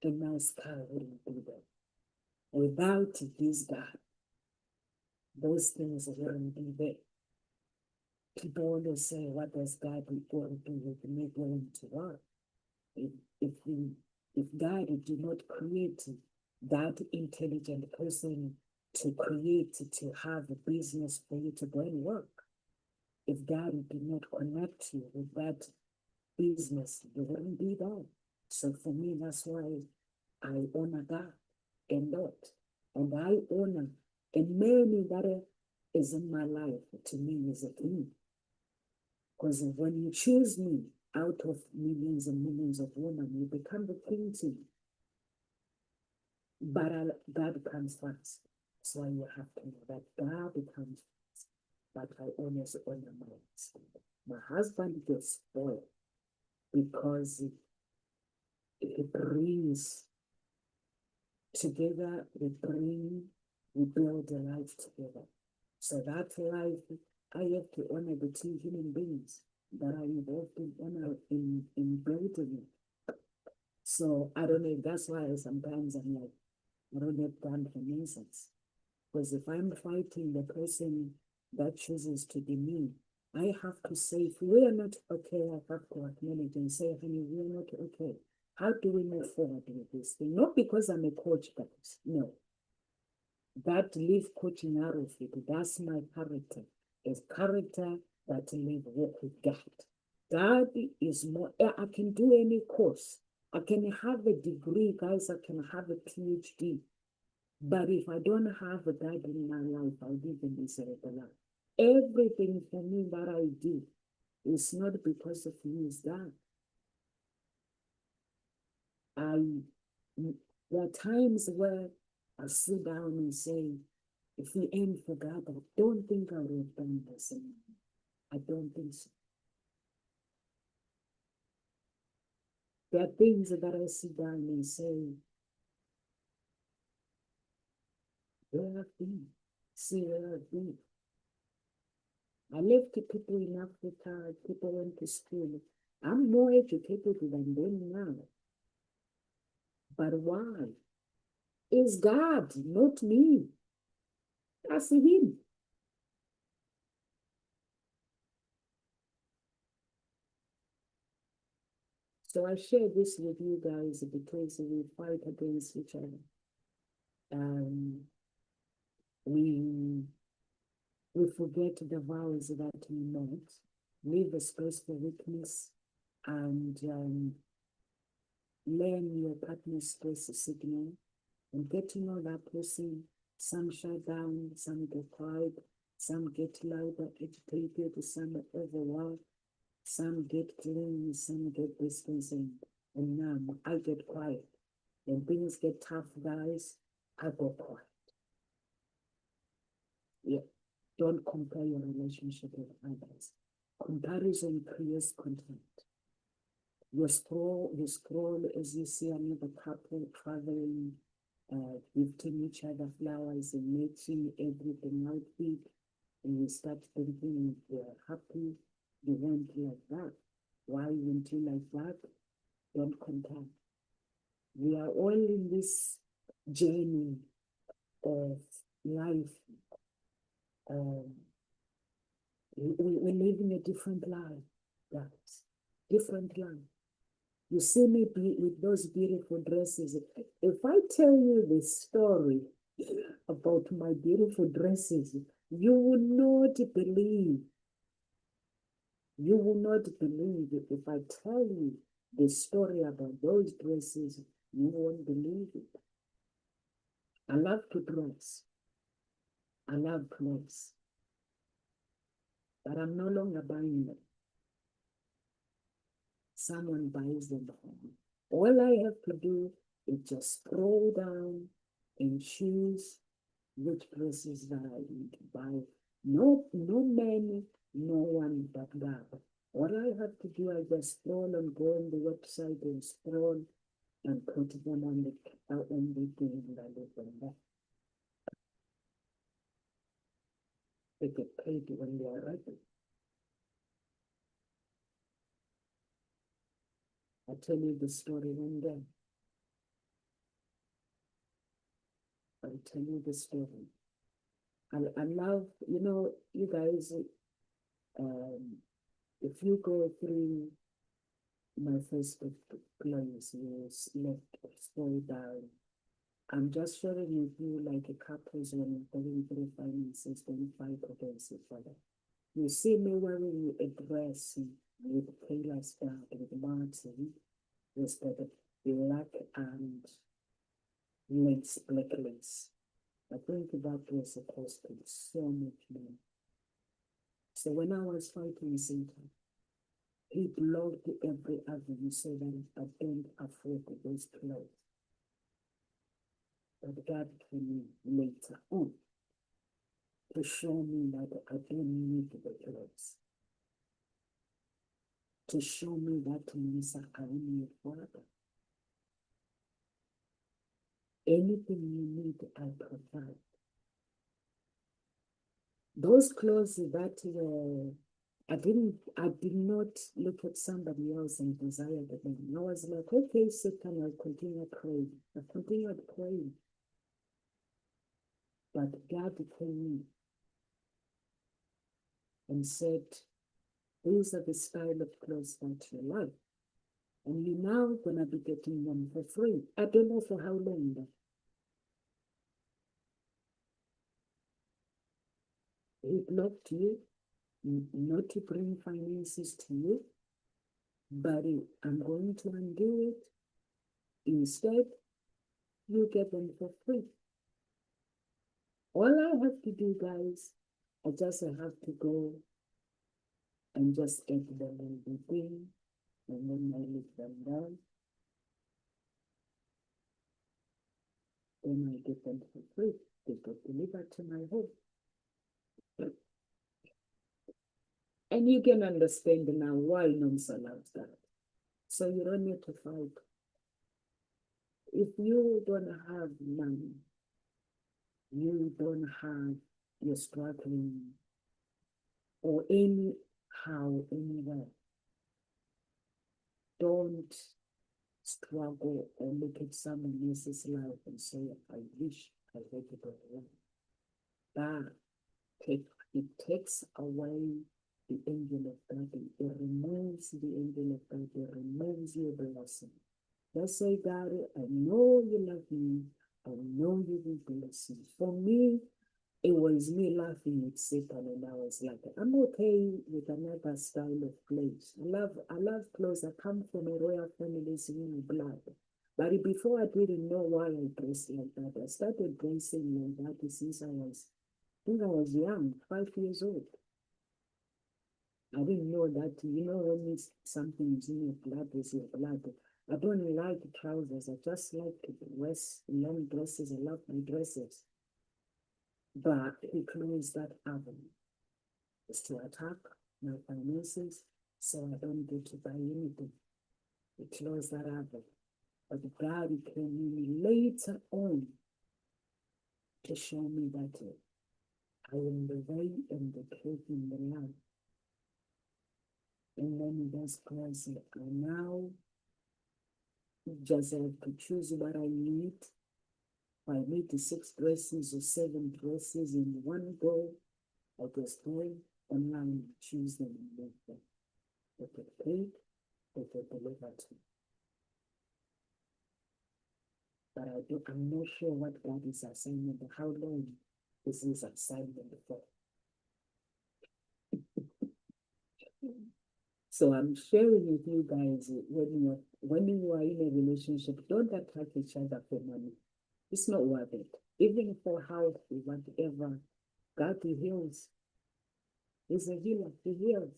a nice car wouldn't be there. Without this God, those things wouldn't be there. People always say, what does God want to do with me going to work? If God did not create that intelligent person to have a business for you to go and work, if God did not connect you with that business, you wouldn't be there. So for me, that's why I honor God a lot. And I honor a man that is in my life, to me, is a king. Because when you choose me out of millions and millions of women, you become the king too. But God comes first. That's why you have to know that God comes first. But I always honor my husband. My husband gets spoiled because it brings together, we build a life together. So that life, I have to honor the two human beings that are involved in building it. So I don't know, that's why sometimes I'm like, I don't have time for nonsense. Because if I'm fighting the person that chooses to be me, I have to say, if we are not okay, I have to acknowledge and say, honey, we are not okay. How do we move forward with this thing? Not because I'm a coach, guys. No. That leave coaching out of it. That's my character. It's character that live walk with God. God is more, I can do any course. I can have a degree, guys. I can have a PhD. But if I don't have that in my life, I'll live a miserable life. Everything for me that I do is not because of me, it's that. There are times where I sit down and say, if it ain't for God, I don't think I would have done this. I don't think so. There are things that I sit down and say, where have been? See where I've been. I left the people in Africa, people went to school. I'm more educated than them now. But why? It's God, not me. That's Him. So I share this with you guys because we fight against each other. Um, we forget the vows that we made, leave a space for weakness, and learn your partner's space signal and get to know that person. Some shut down, some get quiet, some get louder, agitated, some overwhelmed, some get clingy, some get distancing. And now I get quiet. When things get tough, guys, I go quiet. Yeah. Don't compare your relationship with others. Comparison creates contempt. You scroll as you see another couple traveling, gifting each other flowers and making everything out big, and you start thinking you're happy, you went like that. Why went you like that? Don't compare. We are all in this journey of life. We're living a different life, guys. Different life. You see me with those beautiful dresses. If I tell you the story about my beautiful dresses, you will not believe. You will not believe it. If I tell you the story about those dresses, you won't believe it. I love to dress. I love clothes. But I'm no longer buying them. Someone buys them home. All I have to do is just scroll down and choose which dresses that I need to buy. No man, no one but God. All I have to do, I just scroll and go on the website and scroll and put them on the thing that I live on that. They get paid when they are ready. I'll tell you the story one day. I'll tell you the story. I love, you guys, if you go through my Facebook plays, you left scroll down. I'm just sharing with you like a couples when going through finances, don't fight against each other. You see me wearing a dress with tailor skirt with Martin, with the black and lace, black lace. I think that was supposed to be so much more. So when I was fighting Satan, he blocked every avenue so that I don't afford those clothes. But God came later on to show me that I don't need the clothes. To show me that Nomsa, I am your father. Anything you need, I provide. Those clothes that were, I did not look at somebody else and desire them. I was like, okay, Satan, I'll continue praying. I continued praying. But God came and said, these are the style of clothes that you like. And you're now going to be getting them for free. I don't know for how long, but he blocked you, not to bring finances to you, but I'm going to undo it. Instead, you get them for free. All I have to do, guys, I just have to go and just get them in the thing, and then I leave them down. Then I get them for free. They get delivered to my home. And you can understand now why Nomsa loves that. So you don't need to fight. If you don't have money, you don't have, you're struggling, or anyhow, anywhere, don't struggle or look at someone else's life and say, I wish I had it all. That it takes away the angel of God. It removes the angel of God. It removes your blessing. Let's say, God, I know you love me. I know you will bless me. For me, it was me laughing at Satan, and I was like, I'm okay with another style of clothes. I love clothes. I come from a royal family, it's in my blood. But before I didn't know why I dressed like that, I started dressing like that since I think I was young, 5 years old. I didn't know that, when something is in your blood, is your blood. I don't like trousers. I just like to wear long dresses. I love my dresses. But he closed that avenue. It's to attack my finances, so I don't get to buy anything. He closed that avenue. But God came in later on to show me that I am the way and the truth and the life. And then that's because I now just have to choose what I need. If I need 6 dresses or 7 dresses in one go, I just go online and choose them and make them. They get paid, they get delivered to me. But I'm not sure what God is assigning and how long is His assignment for. So I'm sharing with you guys, when you are in a relationship, don't attack each other for money. It's not worth it. Even for health, whatever, God heals. He's a healer. He heals.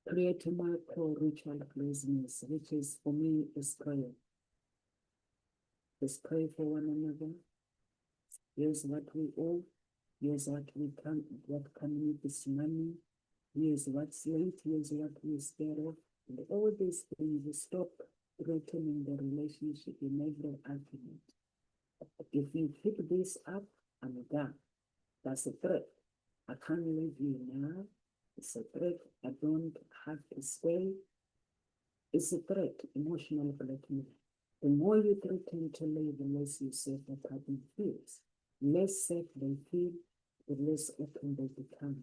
Create a micro ritual closeness, which is for me is prayer. Let's pray for one another. Here's what we owe. Here's what can we this money. Here's what's late. Here's what we're scared of. And all these things will stop threatening the relationship in every argument. If you keep this up, I'm done. That's a threat. I can't leave you now. It's a threat. I don't have to stay. It's a threat, emotional blackmail. The more you threaten to leave, the less you save the partner feels. Less safe they feel, the less open they become.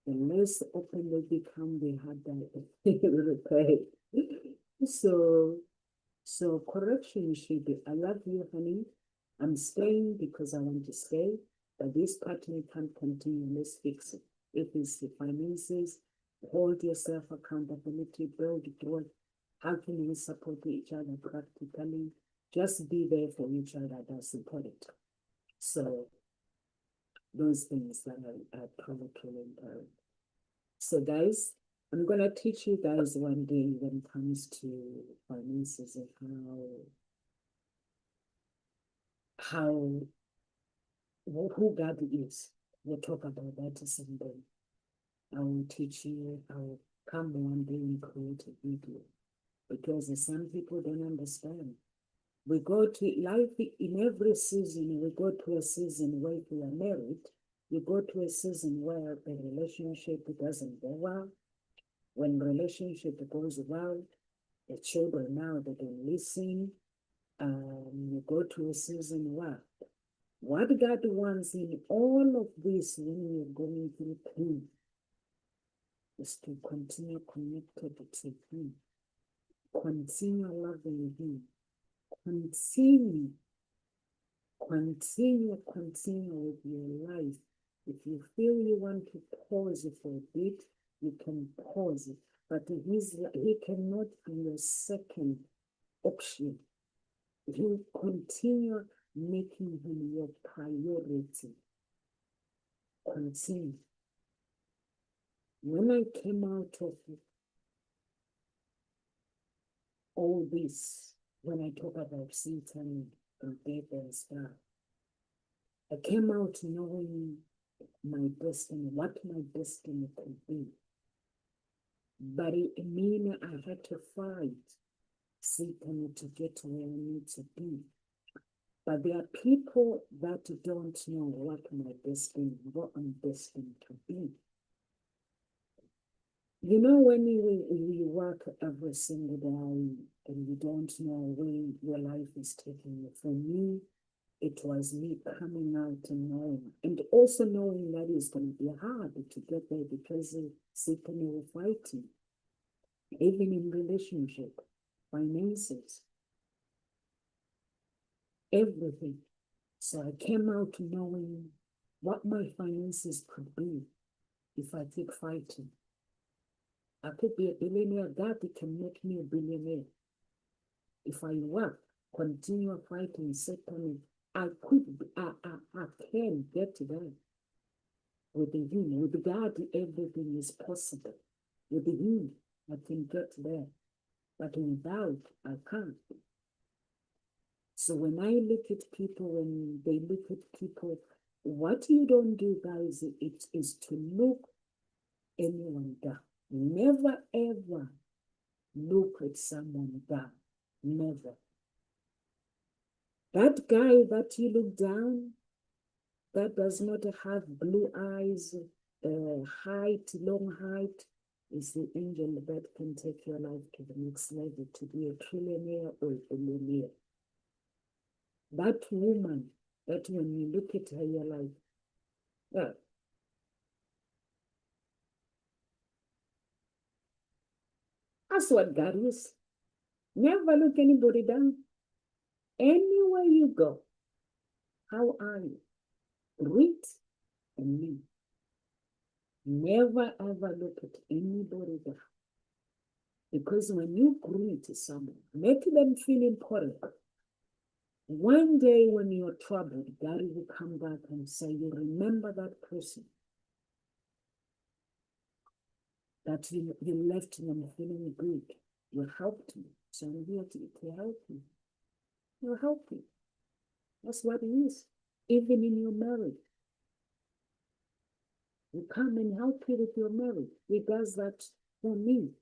The less open they become, the harder they repay. So correction should be, I love you, honey. I'm staying because I want to stay, but this partner can't continue. Let's fix it. If it's the finances, hold yourself accountability, build growth. How can we support each other practically? Just be there for each other. That's important. So those things that are truly important. So guys, I'm gonna teach you guys one day when it comes to finances and who God is. We'll talk about that someday. I will teach you. I will come one day and create a video because some people don't understand. We go to life in every season. We go to a season where we are married. You go to a season where the relationship doesn't go well. When relationship goes well, the children now they don't listen. You go to a season where what God wants in all of this when you're going through pain is to continue connected to Him, continue loving Him, continue with your life. If you feel you want to pause for a bit, you can pause it. But He cannot be your second option. You continue making him your priority. Continue. When I came out of all this, when I talk about Satan and death and stuff, I came out knowing my destiny, what my destiny could be. But it means I had to fight Satan to get to where I need to be. But there are people that don't know what my destiny, what I'm destined to be. You know, when you work every single day and you don't know where your life is taking you. For me, it was me coming out and knowing, and also knowing that it's going to be hard to get there because Satan will fight you, even in relationship, finances, everything. So I came out knowing what my finances could be if I keep fighting. I could be a billionaire. God can make me a billionaire. If I work, continue fighting Satan, I can get there. With Him, with God, everything is possible. With Him, I can get there. But without, I can't. So when I look at people, when they look at people, what you don't do, guys, it is to look anyone down. Never, ever look at someone down. Never. That guy that you look down, that does not have blue eyes, height, long height, is the angel that can take your life to the next level, to be a trillionaire or a billionaire. That woman, that when you look at her, you're like, yeah. That's what God is. Never look anybody down. Anywhere you go, how are you? Greet and me. Never ever look at anybody down. Because when you greet someone, make them feel important. One day when you're troubled, God will come back and say, you remember that person that you left them feeling good. You helped me. So I'm here to help you. You're helping. That's what it is. Even in your marriage. You come and help you with your marriage. He does that for me.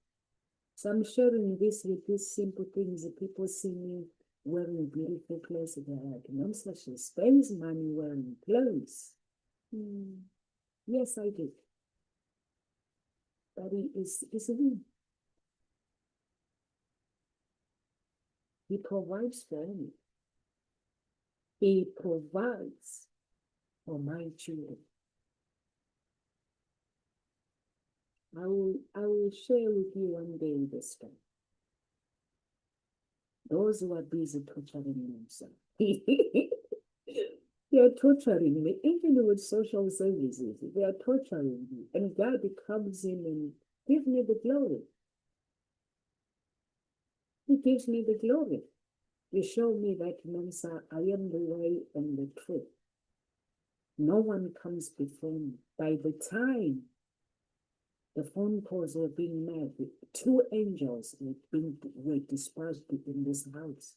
So I'm sharing this with these simple things. People see me wearing beautiful clothes. They're like, Nomsa, she spends money wearing clothes. Yes, I did. But it's him. He provides for me. He provides for my children. I will share with you one day this time. Those who are busy torturing themselves. They are torturing me, even with social services. They are torturing me. And God comes in and gives me the glory. He gives me the glory. He showed me that, Nomsa, I am the way and the truth. No one comes before me. By the time the phone calls were being made, 2 angels were dispatched in this house.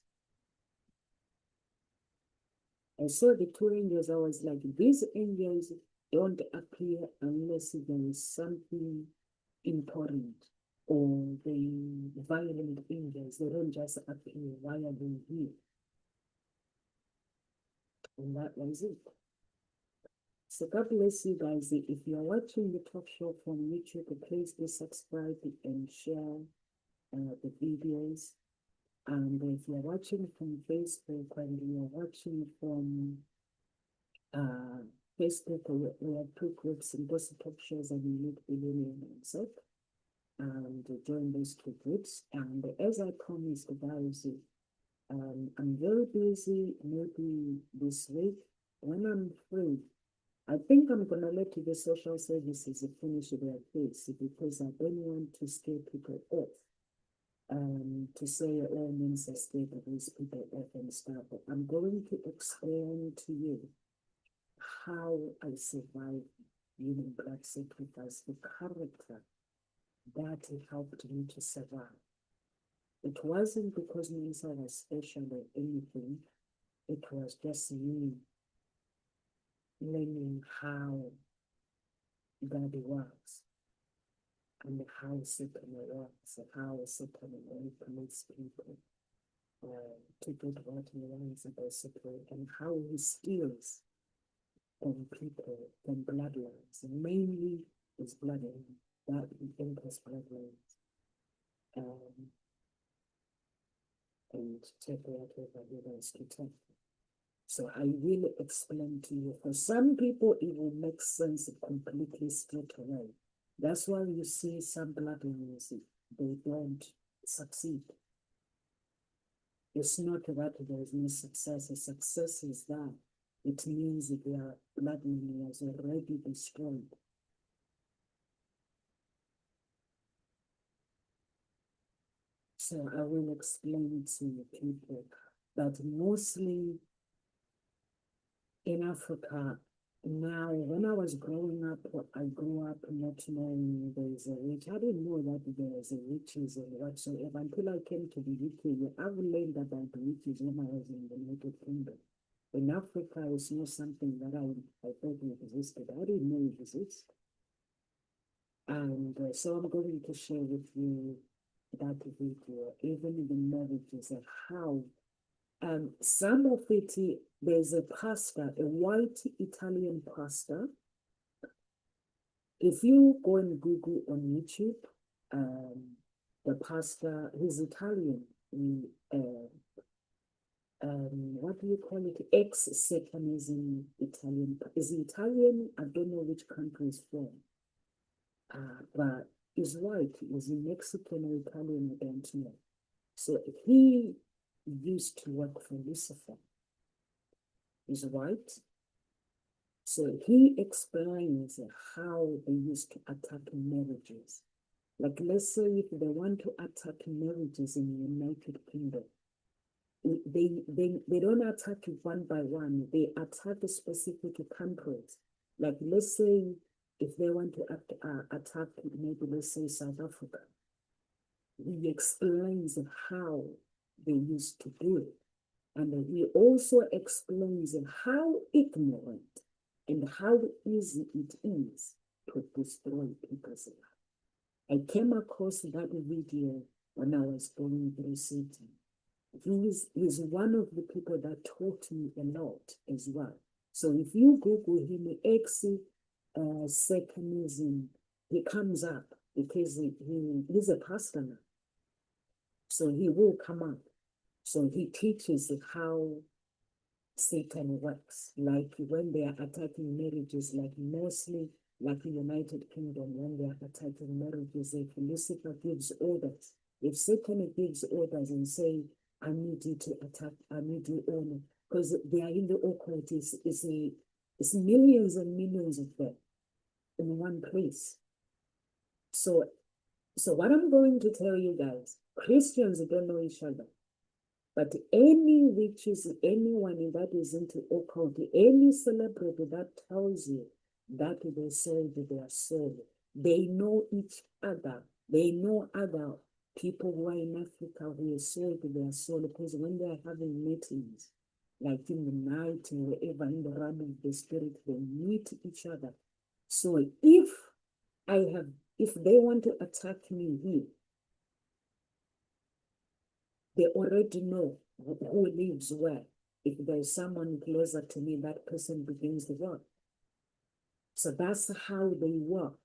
I saw the 2 angels. I was like, these angels don't appear unless there is something important. Or the violent angels, they don't just appear. Why are they here? And that was it. So God bless you guys. If you're watching the talk show from YouTube, please do subscribe and share the videos. And if you're watching from Facebook and you're watching from Facebook, we have 2 groups in those talk shows, and you need billionaire mindset. And join those 2 groups. And as I promised, guys, I'm very busy. Maybe this week when I'm free, I think I'm gonna let the social services finish their case because I don't want to scare people off. to say all means a state of these people off and stuff. But I'm going to explain to you how I survived human blood sacrifice, the character that helped me to survive. It wasn't because Nomsa was special or anything. It was just me learning how God works and how Satan works and how Satan manipulates people to get what he wants basically, and how he steals from people, from bloodlines, mainly his bloodline, that he enters bloodlines, and take whatever he wants to take. So I will explain to you. For some people, it will make sense completely straight away. That's why you see some bloodlines, they don't succeed. It's not that there is no success. The success is that it means that their bloodline was already destroyed. So I will explain to you people that mostly in Africa, now, when I was growing up, I grew up not knowing there is a witch. I didn't know that there is a witches and whatsoever until I came to the UK. I've learned about the witches when I was in the United Kingdom. In Africa, it's not something that I thought existed. I didn't know it existed. And so I'm going to share with you that video, even the marriages and how some of it, there's a pastor, a white Italian pastor. If you go and Google on YouTube, the pastor, he's Italian, what do you call it? Ex-Satanism Italian. Is he Italian? I don't know which country he's from. But he's white. Is he Mexican or Italian? I don't know. So he used to work for Lucifer. He's white. So he explains how they used to attack marriages. Like, let's say if they want to attack marriages in the United Kingdom, they don't attack it one by one. They attack a specific countries. Like, let's say if they want to attack, maybe let's say South Africa, he explains how they used to do it. And he also explains how ignorant and how easy it is to destroy people's life. I came across that video when I was going through Satan. He's one of the people that taught me a lot as well. So if you Google him, Satanism, he comes up because he's a pastor now. So he will come up. So he teaches how Satan works. Like when they are attacking marriages, like mostly like the United Kingdom, when they are attacking marriages, if Lucifer gives orders, if Satan gives orders and say, I need you to attack, I need you on, because they are in the occult, it's millions and millions of them in one place. So what I'm going to tell you guys, Christians don't know each other. But any witches, anyone that is into occult, any celebrity that tells you that they sold their soul, they know each other. They know other people who are in Africa who have sold their soul, because when they are having meetings, like in the night or wherever in the realm of the spirit, they meet each other. So if they want to attack me here, they already know who lives where. If there's someone closer to me, that person begins to work. So that's how they work.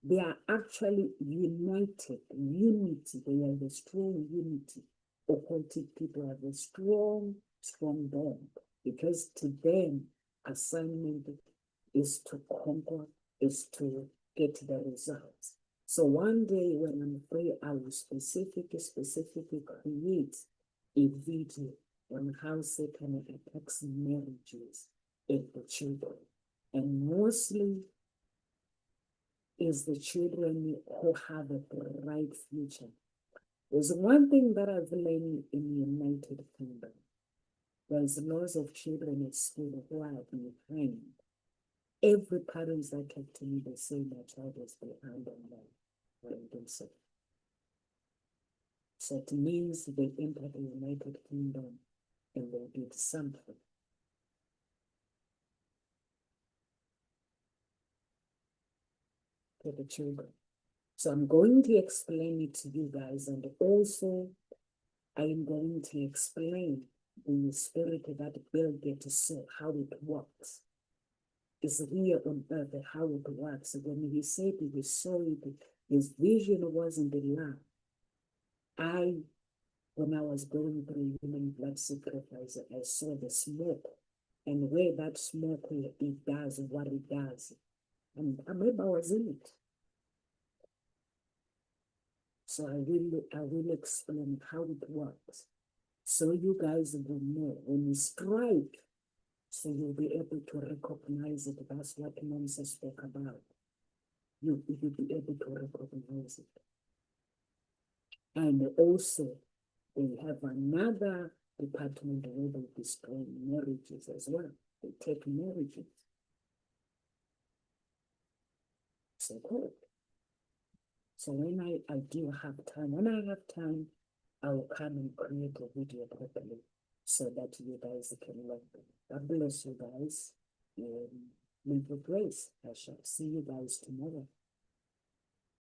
They are actually united, unity. They have a strong unity. Occultic people have a strong bond, because to them, assignment is to conquer, is to get the results. So one day when I'm free, I will specifically create a video on how Satan attacks marriages and the children. And mostly is the children who have a bright future. There's one thing that I've learned in the United Kingdom. There's lots of children at school who are behind. Every parents that talk to me, they say my child is behind on them when they say. So it means they entered the United Kingdom and they did something. To the children. So I'm going to explain it to you guys, and also I am going to explain the spirit that Bill Gates saw, how it works. It's here on earth, how it works. When he said he saw it, his vision wasn't the love. When I was going through human blood sacrifice, I saw the smoke, and where that smoke, it does what it does. And I remember I was in it. So I will explain how it works. So you guys will know when you strike, so you'll be able to recognize it. That's what Nomsa spoke about. You'll be able to recognize it. And also, they have another department where they destroy marriages as well. They take marriages. So good. So when I do have time, when I have time, I will come and create a video properly so that you guys can learn. God bless you guys. And live with grace. I shall see you guys tomorrow.